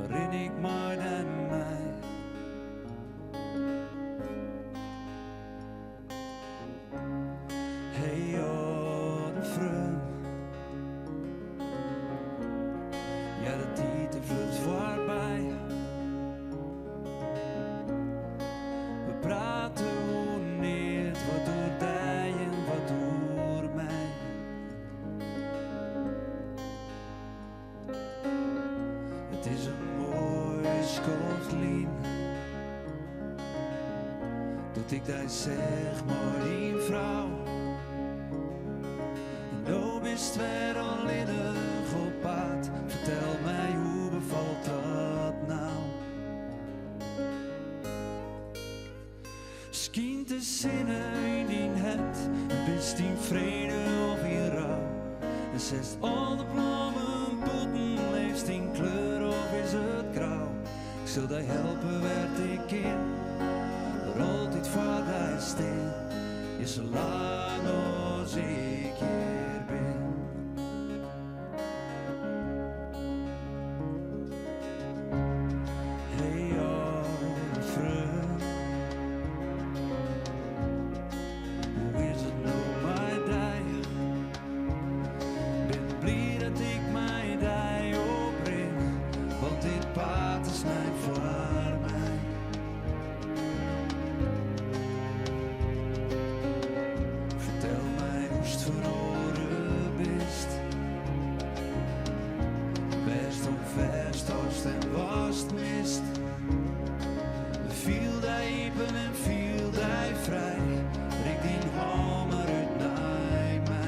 ren ik maar naar mij. Hey, oude vriend, ja, de tijd vlucht voorbij. We praten hoe niet, wat door jij en wat door mij. Het is een mooi schoftlien, dat ik daar zeg maar die vrouw. En nou bist weer al in een goed pad, vertel mij hoe bevalt dat nou? Skien te zinnen in die het, bist in vrede of in rouw. En zegt al de bloemen boeten, leeft in kleur of is het grauw. Ik zal die helpen, werd ik in, er altijd voor die stil, is zolang als ik hier ben. Hey, oude vriend, hoe is het nou bij die? Ben blij dat ik mij die opbreng, want dit paard is niet voor mij. Vertel mij hoe het verloren bist. Best om verst oost en was mist. Viel die en viel die vrij, riek die hamer uit naar mij.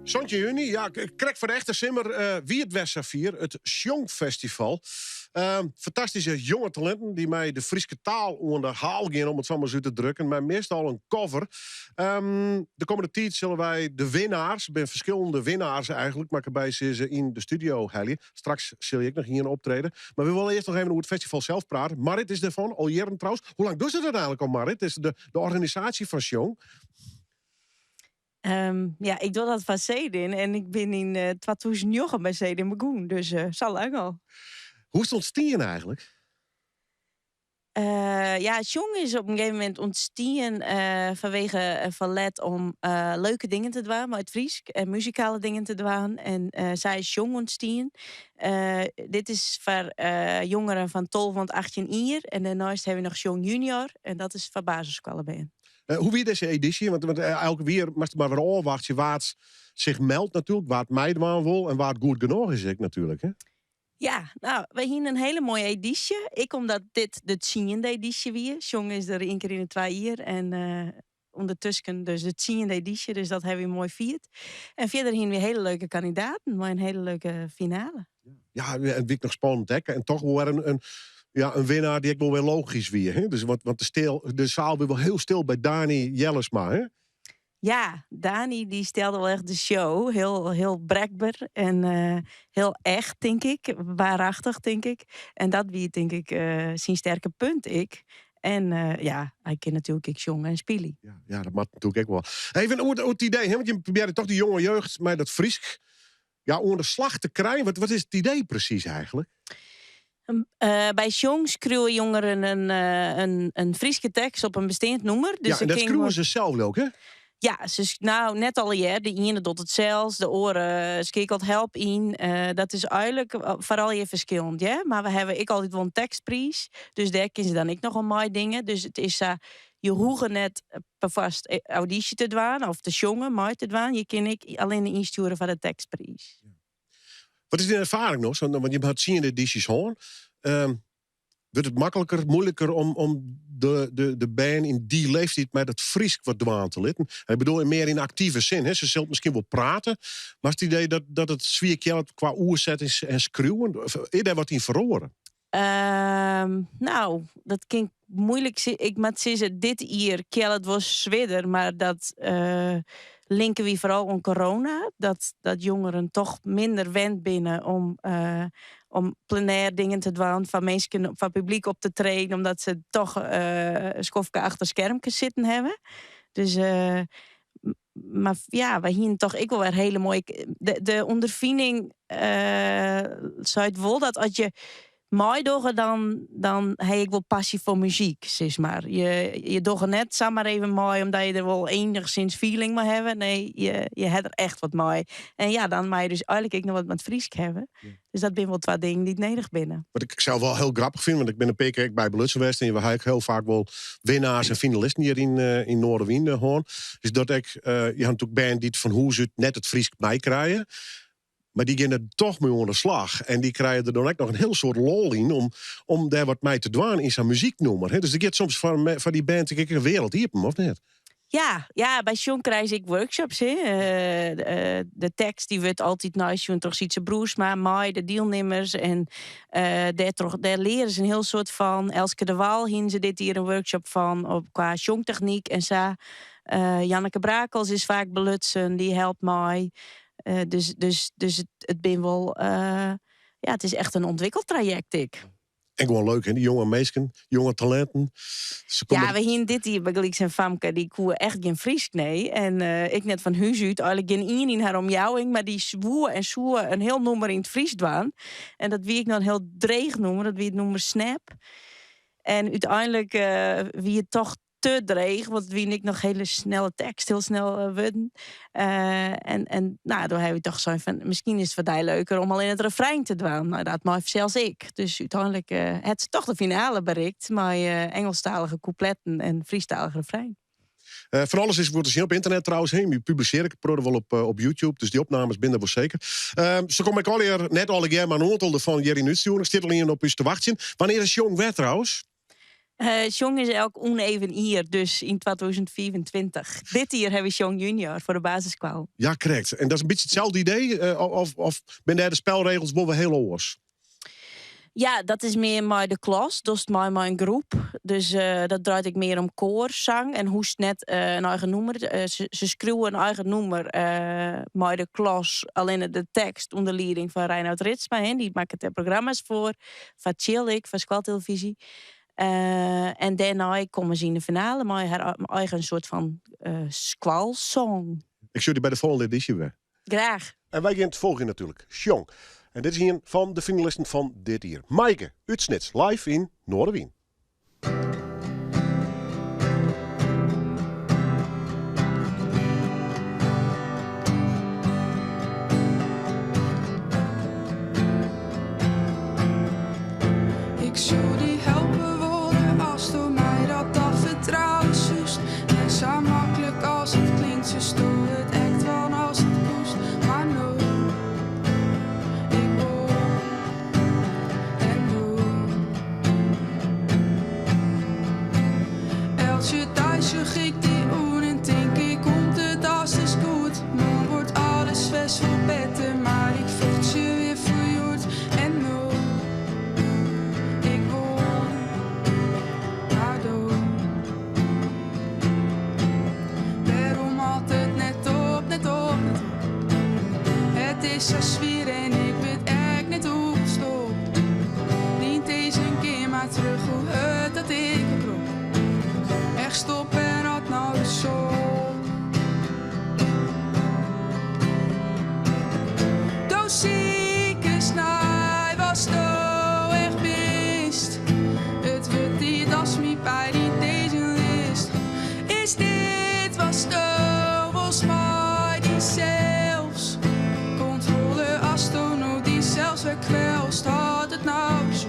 Sontje juni, ja, ik krijg voor de echte simmer wie het Westsavier, het Songfestival. Fantastische jonge talenten die mij de Friese taal onder haal gaan, om het zo maar zo te drukken. Maar meestal een cover. De komende tijd zullen wij de winnaars, ik ben verschillende winnaars eigenlijk, maar bij ze in de studio hellen. Straks zul ik nog hier optreden. Maar we willen eerst nog even over het festival zelf praten. Marit is ervan, al jaren trouwens. Hoe lang doet ze dat eigenlijk al, Marit? Het is de organisatie van Sjong. Ja, ik doe dat van Zedin en ik ben in 2009 bij Zedin begonnen, dus zo lang al. Hoe is het ontstaan eigenlijk? Ja, Sjong is op een gegeven moment ontstaan vanwege een verlet om leuke dingen te doen uit Fries en muzikale dingen te doen. En zij is Sjong ontstaan. Dit is voor jongeren van 12 tot 18 jaar. En daarnaast hebben we nog Sjong Junior en dat is voor basisschoolbeen. Hoe weer deze editie? Want elke weer moest maar weer afwachten waar het zich meldt natuurlijk, waar het mij doen wil en waar het goed genoeg is natuurlijk. Hè? Ja, nou, we hebben een hele mooie editie. Ik omdat dit de 10e editie weer. Sjong is er 1 keer in de 2 jaar en ondertussen dus de 10e editie, dus dat hebben we mooi vierd. En verder hebben we hele leuke kandidaten, maar een hele leuke finale. Ja, en wie nog spannend hè? En toch weer een winnaar die ik wel weer logisch weer. Hè? Dus want de zaal weer wel heel stil bij Dani Jellesma. Hè? Ja, Dani die stelde wel echt de show. Heel brekbaar en heel echt, denk ik. Waarachtig, denk ik. En dat wie, denk ik, zijn sterke punt, ik. En ja, hij kent natuurlijk ik Sjong en Spili. Ja, dat mag natuurlijk ook wel. Even hoe het idee, hè? Want je probeert toch die jonge jeugd met dat Fries onder de slag te krijgen. Wat is het idee precies eigenlijk? Bij Sjong schreeuwen jongeren een Frieske tekst op een bestaand nummer. Dus ja, en dat schreeuwen ze zelf ook, hè? Ja, nou, net al jaar. De ene doet het zelfs, de oren skikelt help in. Dat is eigenlijk vooral je verschillend, ja. Maar we hebben ik altijd wel een tekstprijs. Dus daar kunnen ze dan ik nog een mooi dingen. Dus het is je hoeft net vast auditie te doen of te jongen, mooi te doen. Je kan ik alleen insturen van de tekstprijs. Wat is de ervaring nog? Want je hebt zien in de edities hoor. Wordt het makkelijker, moeilijker om de band in die leeftijd met het Fries wat dwaan te litten? Ik bedoel, meer in actieve zin. Hè? Ze zullen misschien wel praten, maar het idee dat het zwierkjel qua oerzet en schreeuwen, is daar wat in verloren? Nou, dat klinkt moeilijk. Ik moet zeggen, dit jaar kjel het was zwidder, maar dat linken we vooral aan corona. Dat jongeren toch minder wend binnen om plenair dingen te doen, van mensen, van publiek op te treden, omdat ze toch schofke achter schermpjes zitten hebben. Dus, maar ja, we hier toch ik wel weer hele mooie. De ondervinding zei het wel dat als je mooi doet, dan heb ik wel passie voor muziek, zeg maar. Je doet het net zomaar even mooi, omdat je er wel enigszins feeling mee hebben. Nee, je hebt er echt wat mooi. En ja, dan mag je dus eigenlijk nog wat met Fries hebben. Ja. Dus dat zijn wel 2 dingen die het nodig binnen. Wat ik zelf wel heel grappig vind, want ik ben een paar keer bij Belutsenwest en we hebben heel vaak wel winnaars en finalisten hier in Noorderwien hoor. Dus dat ik, je hebt natuurlijk band die van hoe ze net het Fries meekrijgen. Maar die gaan er toch mee aan de slag. En die krijgen er dan ook nog een heel soort lol in om daar wat mee te doen in zijn muzieknummer. Hè? Dus er gaat soms van die band een wereld hier, of niet? Ja, bij Sjong krijg ik workshops. Hè. De tekst die wordt altijd nice, toch ziet ze Broersma, Mai, de deelnemers. En daar leren ze een heel soort van. Elske de Waal hien ze dit hier een workshop van qua Sjongtechniek. En zo. Janneke Brakels is vaak belutsen, die helpt mij. Dus het ben wel. Het is echt een ontwikkeltraject, ik. En gewoon leuk, hè? Die jonge meisken, jonge talenten. Ja, we hier dit hier bij Gleeks en Famke, die koe echt geen Fries, nee. En ik net van huis uit, eigenlijk geen ien in haar omjouwing, maar die zwoer en zoer een heel nummer in het Fries dwaan. En dat wie ik dan heel dreig noemen, dat wie het noemen Snap. En uiteindelijk wie het toch te dreig, want wie ik nog hele snelle tekst, heel snel worden. En nou, dan heb je toch zo van, misschien is het voor die leuker om al in het refrein te doen. Nou, dat mag zelfs ik. Dus uiteindelijk het toch de finale bereikt, maar Engelstalige coupletten en Friestalige refrein. Van alles wordt te zien op internet trouwens heen. Die publiceer ik het wel op YouTube. Dus die opnames binnen wel zeker. Zo kom ik alweer net al een keer maar een aantal van Jerry Nutstuur. Ik zit alleen op u te wachten. Wanneer is Jong weer trouwens? Jong is elk oneven hier, dus in 2024. Dit jaar hebben we Jong Junior voor de basisschool. Ja, correct. En dat is een beetje hetzelfde idee? Of ben daar de spelregels wel heel oors? Ja, dat is meer met de klas, dus met mijn groep. Dus dat draait ik meer om koorzang en hoe net een eigen nummer. Ze schreeuwen een eigen nummer met de klas, alleen de tekst onder leiding van Reinoud Ritsma. Die maakt er programma's voor, van Chillik, van Squaltelevisie. En daarna komen ze in de finale met haar eigen soort van squalsong. Ik zie je bij de volgende editie weer. Graag. En wij gaan het volgen natuurlijk. Jong. En dit is een van de finalisten van dit jaar. Maaike Uitsnits, live in Noorderwien. Ik zou die helpen worden als door mij dat vertrouwen zust. Net zo makkelijk als het klinkt, ze stoor het echt wel als het koest. Maar no, ik wil en doe. Als je thuis zo gek die oen en denk ik komt het als is goed. Morgen wordt alles best veel beter, maar ik vocht ze weer verjoerd en no. Het is zo zwier en ik weet echt niet hoe het stopt. Niet deze keer maar terug hoe het dat ik roep. Echt stop en had nou de zon. Doos zieke snij was toch echt best. Het wordt niet als me bij die deze list. Is dit was toch volgens mij die zelfs. Astono die zelfs wegkwelst. Had het nou zo,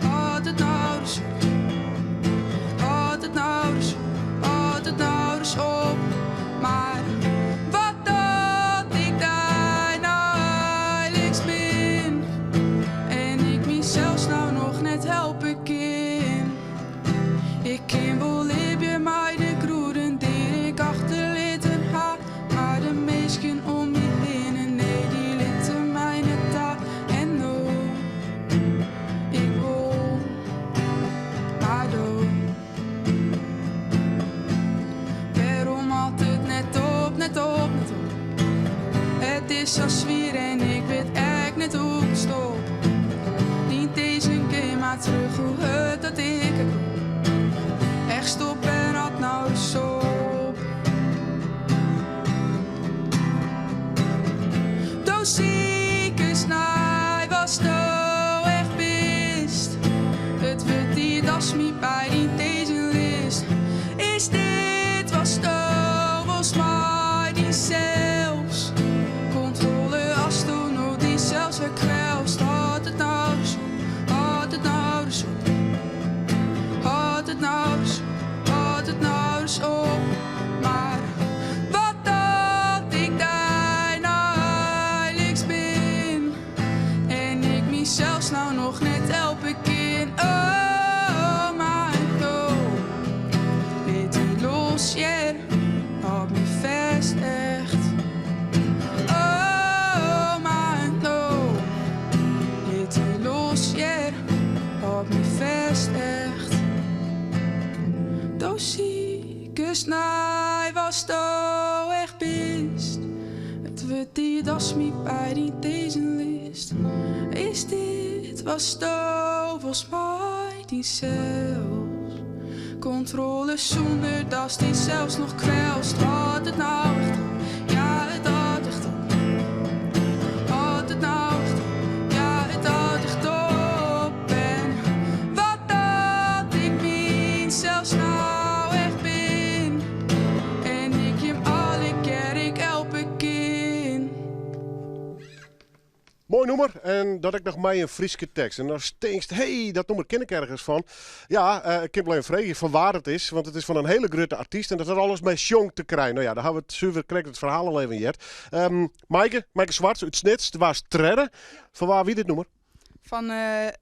had het nou zo. Had het nou zo, had het nou eens op. Maar wat dat ik daar nou heiligst ben. En ik mezelf nou nog net helpen kan. Ik ken wel liefje maar de groeten die ik achterlaten had. Maar de meesten om me heen en nee die litten mij net daar. En no, ik wil maar door. Waarom altijd net op, net op, net op. Het is zo zwier en ik weet echt niet hoe ik stop. Niet deze keer maar terug hoe het dat ik het doe. Echt stop en had nou zo. Doos zieke snij was toch echt best. Het wordt die als me bij die deze list. Is dit was toch volgens mij die zelfs. Controle als toen nog die zelfs wegkwelst. Had het nou zo, had het nou zo. Had het nou zo, had het nou zo op. Maar wat dat ik daar nou heiligst ben. En ik mezelf nou nog net helpen kan. Oh, maar no. Weet die los, yeah. Hou me vast, echt. Oh, maar no. Weet die los, yeah. Hou me vast, echt. Doos zieke snij was toch echt best. Het wordt die das me bij die deze list. Is dit was toch volgens mij die zelfs. Controle zonder das die zelfs nog kwelst. Had het nou echt op, ja het had echt op. Had het nou echt op, ja het had echt op. En wat dat ik min zelfs nou echt ben. En ik je alle keer ik helpen kan. Mooi nummer. En dat ik nog mij een Frieske tekst. En dan stinkst, hey, dat nummer ken ik ergens van. Ja, ik heb alleen vragen van waar het is. Want het is van een hele grote artiest. En dat had alles met Jong te krijgen. Nou ja, daar hebben we het zuiver correct het verhaal al even jet. Maaike Zwarts uit Snits. Het was Tredde. Van waar wie dit nummer? Van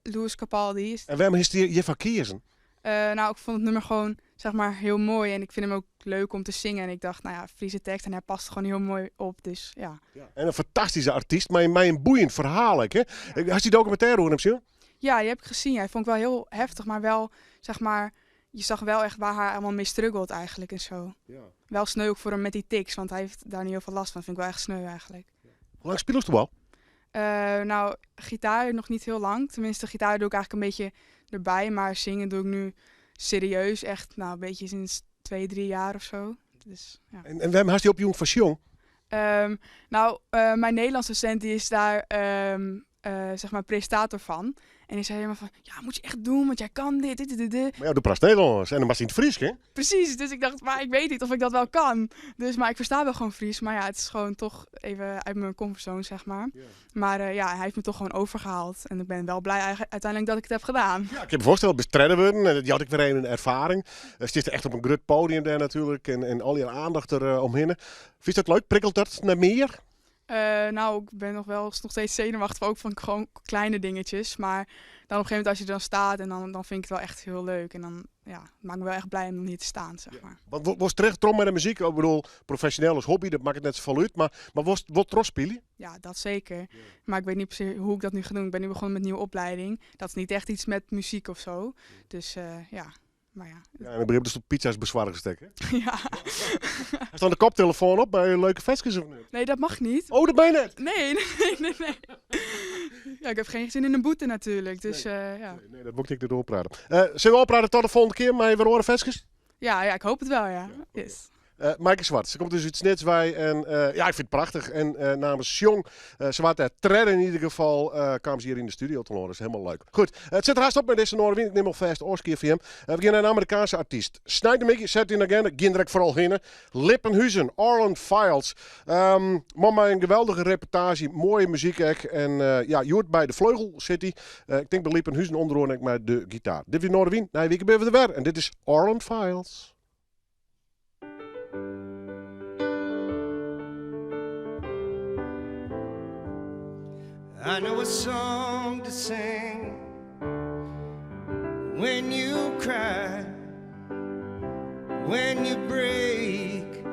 Louis Capaldi. En waarom is die je van kiezen? Nou, ik vond het nummer gewoon, zeg maar, heel mooi. En ik vind hem ook leuk om te zingen. En ik dacht, nou ja, Friese tekst en hij past er gewoon heel mooi op. Dus ja. En een fantastische artiest, maar een boeiend verhaal. Hè? Had je die documentaire horen, misschien? Ja, die heb ik gezien. Hij vond ik wel heel heftig, maar wel, zeg maar, je zag wel echt waar hij allemaal mee struggelt eigenlijk en zo. Ja. Wel sneu ook voor hem met die tics, want hij heeft daar niet heel veel last van. Dat vind ik wel echt sneu eigenlijk. Hoe lang speel je toch wel? Nou, gitaar nog niet heel lang. Tenminste, gitaar doe ik eigenlijk een beetje erbij. Maar zingen doe ik nu serieus echt, nou, een beetje sinds 2-3 jaar of zo. Dus, ja. En wem had je op Jong van Sjong? Nou, mijn Nederlandse docent die is daar zeg maar presentator van. En die zei helemaal van, ja, moet je echt doen, want jij kan dit. Maar ja, de praat Nederlands en dan was hij in het Fries, hè? Precies, dus ik dacht, maar ik weet niet of ik dat wel kan. Dus, maar ik versta wel gewoon Fries, maar ja, het is gewoon toch even uit mijn comfortzone, zeg maar. Ja. Maar ja, hij heeft me toch gewoon overgehaald. En ik ben wel blij uiteindelijk dat ik het heb gedaan. Ja, ik heb me voorgesteld, bestrijden worden. Die had ik weer een ervaring. Zit er echt op een groot podium daar natuurlijk en al je aandacht er omheen. Vind je dat leuk? Prikkelt dat naar meer? Nou, ik ben nog steeds zenuwachtig, ook van gewoon kleine dingetjes. Maar dan op een gegeven moment als je er dan staat, en dan vind ik het wel echt heel leuk. En dan ja, het maakt me wel echt blij om hier te staan, zeg maar. Want was terecht trom met de muziek? Ik bedoel, professioneel als hobby, dat maakt het net zoveel uit. Maar wat trots spelen? Ja, dat zeker. Ja. Maar ik weet niet precies hoe ik dat nu ga doen. Ik ben nu begonnen met een nieuwe opleiding. Dat is niet echt iets met muziek of zo. Dus ja. Maar ja. Ja, en dan begreep dus tot pizza's bezwaar gesteken. Ja. Hij staat de koptelefoon op bij leuke festjes of niet? Nee, dat mag niet. Oh, dat ben je net? Nee. Ja, ik heb geen zin in een boete natuurlijk. Dus ja. Nee, dat moet ik niet doorpraten. Zullen we opraden tot de volgende keer met weer horen festjes? Ja, ik hoop het wel, ja. Yes. Maaike Zwart, ze komt dus uit Snitswij en ja, ik vind het prachtig. En namens Jong, ze waren ter treden in ieder geval, kwamen ze hier in de studio te horen. Dat is helemaal leuk. Goed, het zit er haast op met deze Noorderwind. Ik neem al vast Oorskier van hem. We beginnen een Amerikaanse artiest. Snijden Mickey, zet in agenda, ginderek vooral hinnen. Lippenhuizen, Orland Files. Mama, een geweldige reportage, mooie muziek ook. En ja, je hoort bij de Vleugel City. Ik denk bij Lippenhuizen onderhoor ik met de gitaar. Dit is Noorderwind, na een week ben we er weer. En dit is Orland Files. I know a song to sing when you cry, when you break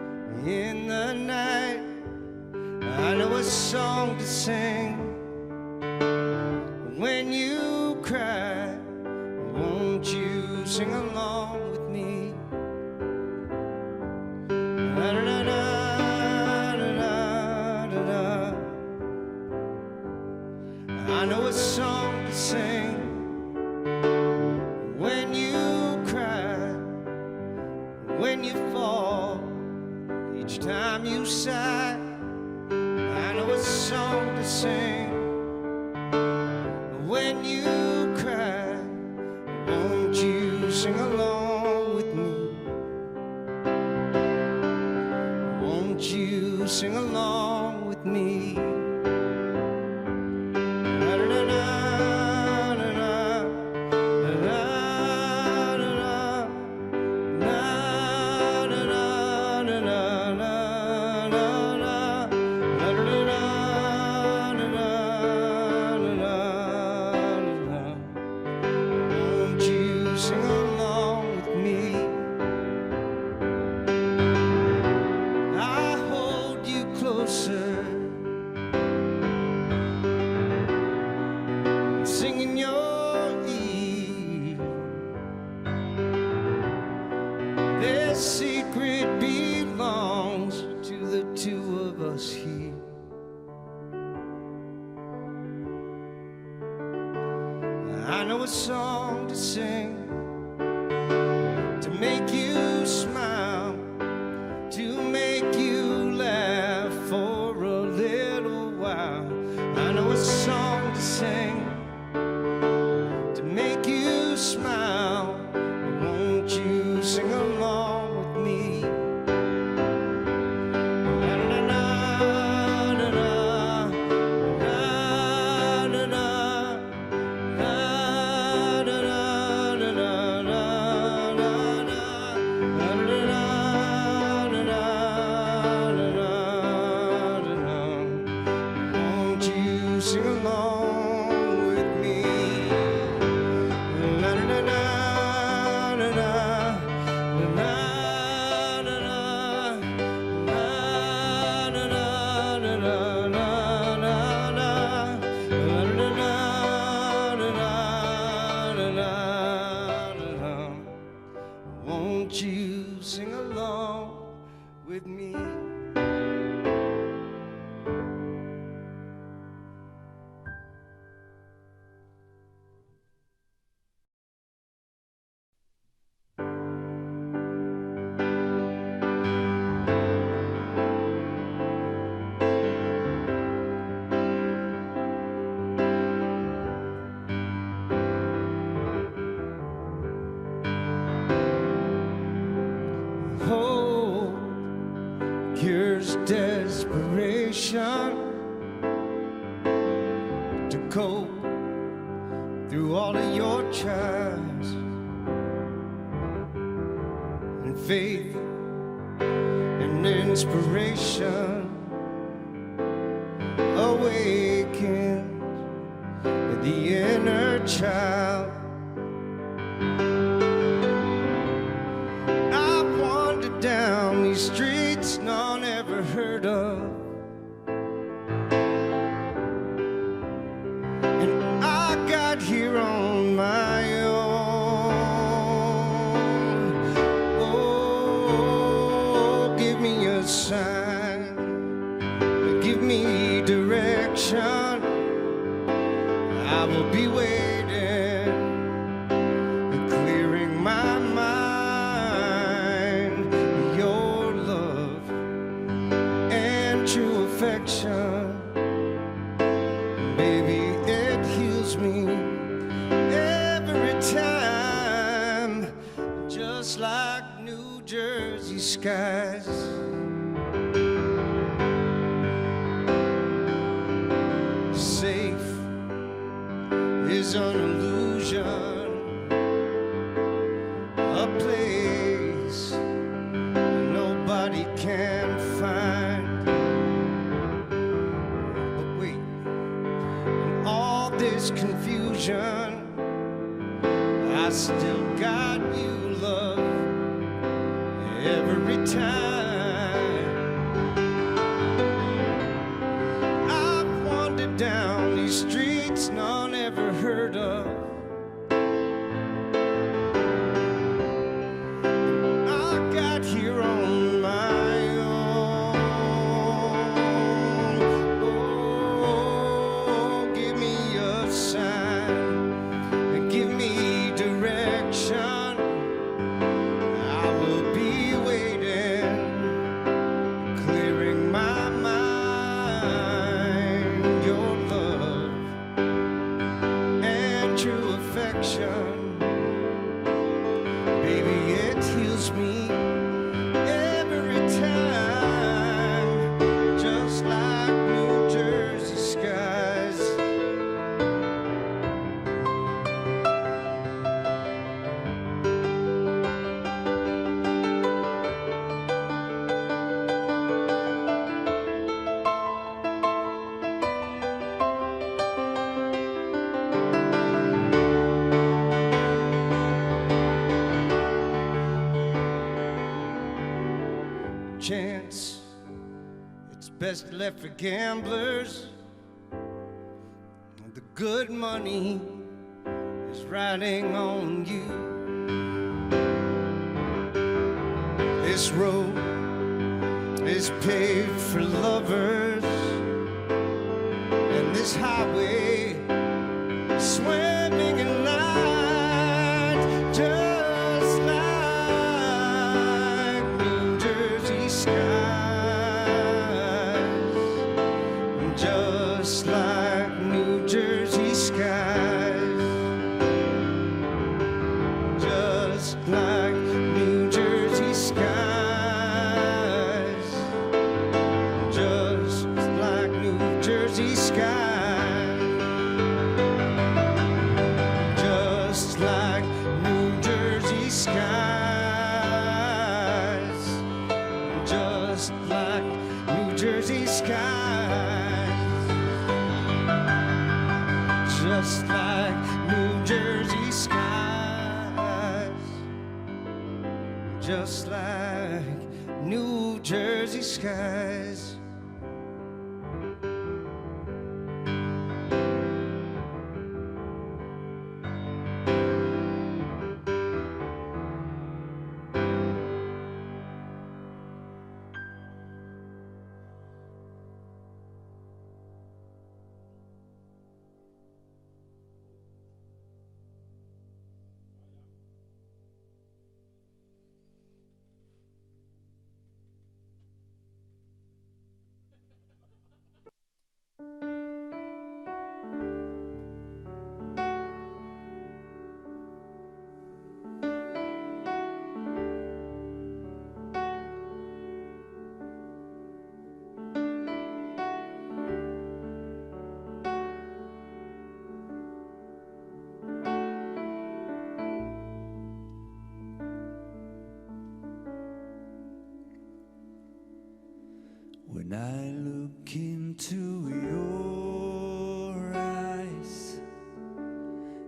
in the night. I know a song to sing when you cry. Won't you sing along with me? I know a song to sing when you cry, when you fall, each time you sigh. I know a song to sing when you cry. Won't you sing along with me? Won't you sing along with me? I know a song to sing to make you smile, to make you laugh for a little while. I know a song to sing to make you smile. Won't you sing along with me? Na cope through all of your trials. And faith and inspiration awakens the inner child. I wandered down these streets none ever heard of, and I got here on my own. Oh, give me a sign, give me direction. I will be waiting, clearing my mind. Your love and true affection, baby, it heals me every time, just like New Jersey skies. Safe is an illusion, a place nobody can find. But wait, in all this confusion, I still got you, love, every time. I've wandered down these streets none ever heard of. I got here on my own. Oh, give me a sign, give me direction. I will be waiting, clearing my mind. Your love and true affection, baby, it heals me every time, just like New Jersey skies. Chance, it's best left for gamblers. The good money is riding on you. This road is paved for lovers, and this highway is swimming in light, just like New Jersey skies, just like New Jersey skies, just like New Jersey skies, just like New Jersey skies, just like New Jersey skies, just like New Jersey skies, just like New Jersey skies, just like New Jersey skies. When I look into your eyes,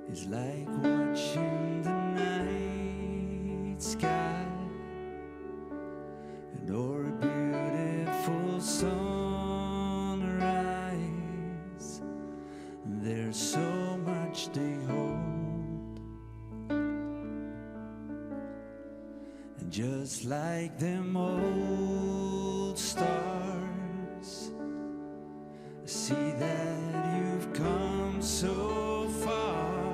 it's like watching the night sky and or a beautiful sunrise. There's so much they hold, and just like them old stars, I see that you've come so far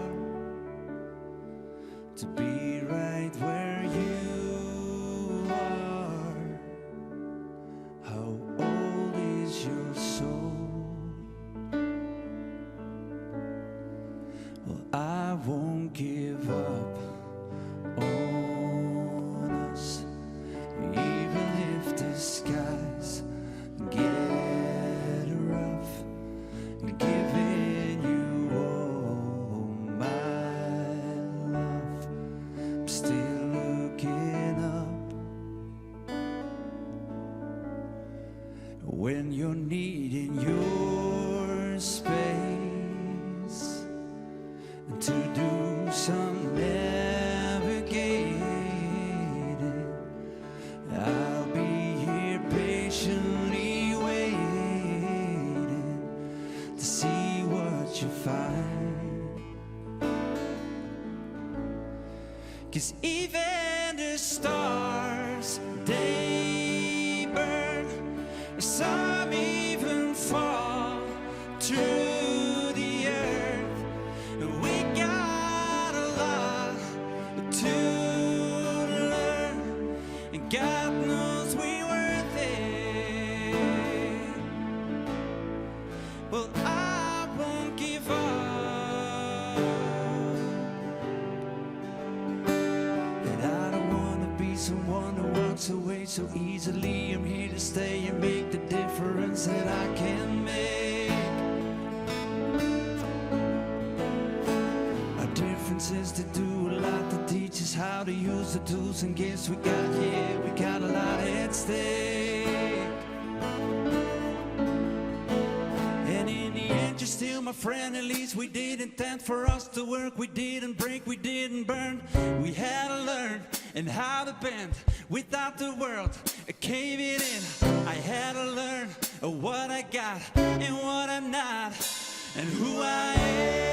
to be right where you are. How old is your soul? Well, I won't give up on us, even if the skies get rough. Giving you all my love, I'm still looking up. When you're needing your space to do some navigating, I'll be here patiently waiting to see what you find. 'Cause even the stars, they burn, some even fall through the earth. We got a lot to learn, and God knows we're worth it. Well, I won't give up, and I don't wanna be someone who walks away so easily. I'm here to stay and make the difference that I can make. Our difference is to do a lot to teach us how to use the tools and gifts we got. Yeah, we got a lot at stake. And in the end, you're still my friend. At least we did intend for us to work. We didn't break, we didn't burn. We had to learn and how to bend without the world caving in. I had to learn what I got and what I'm not, and who I am.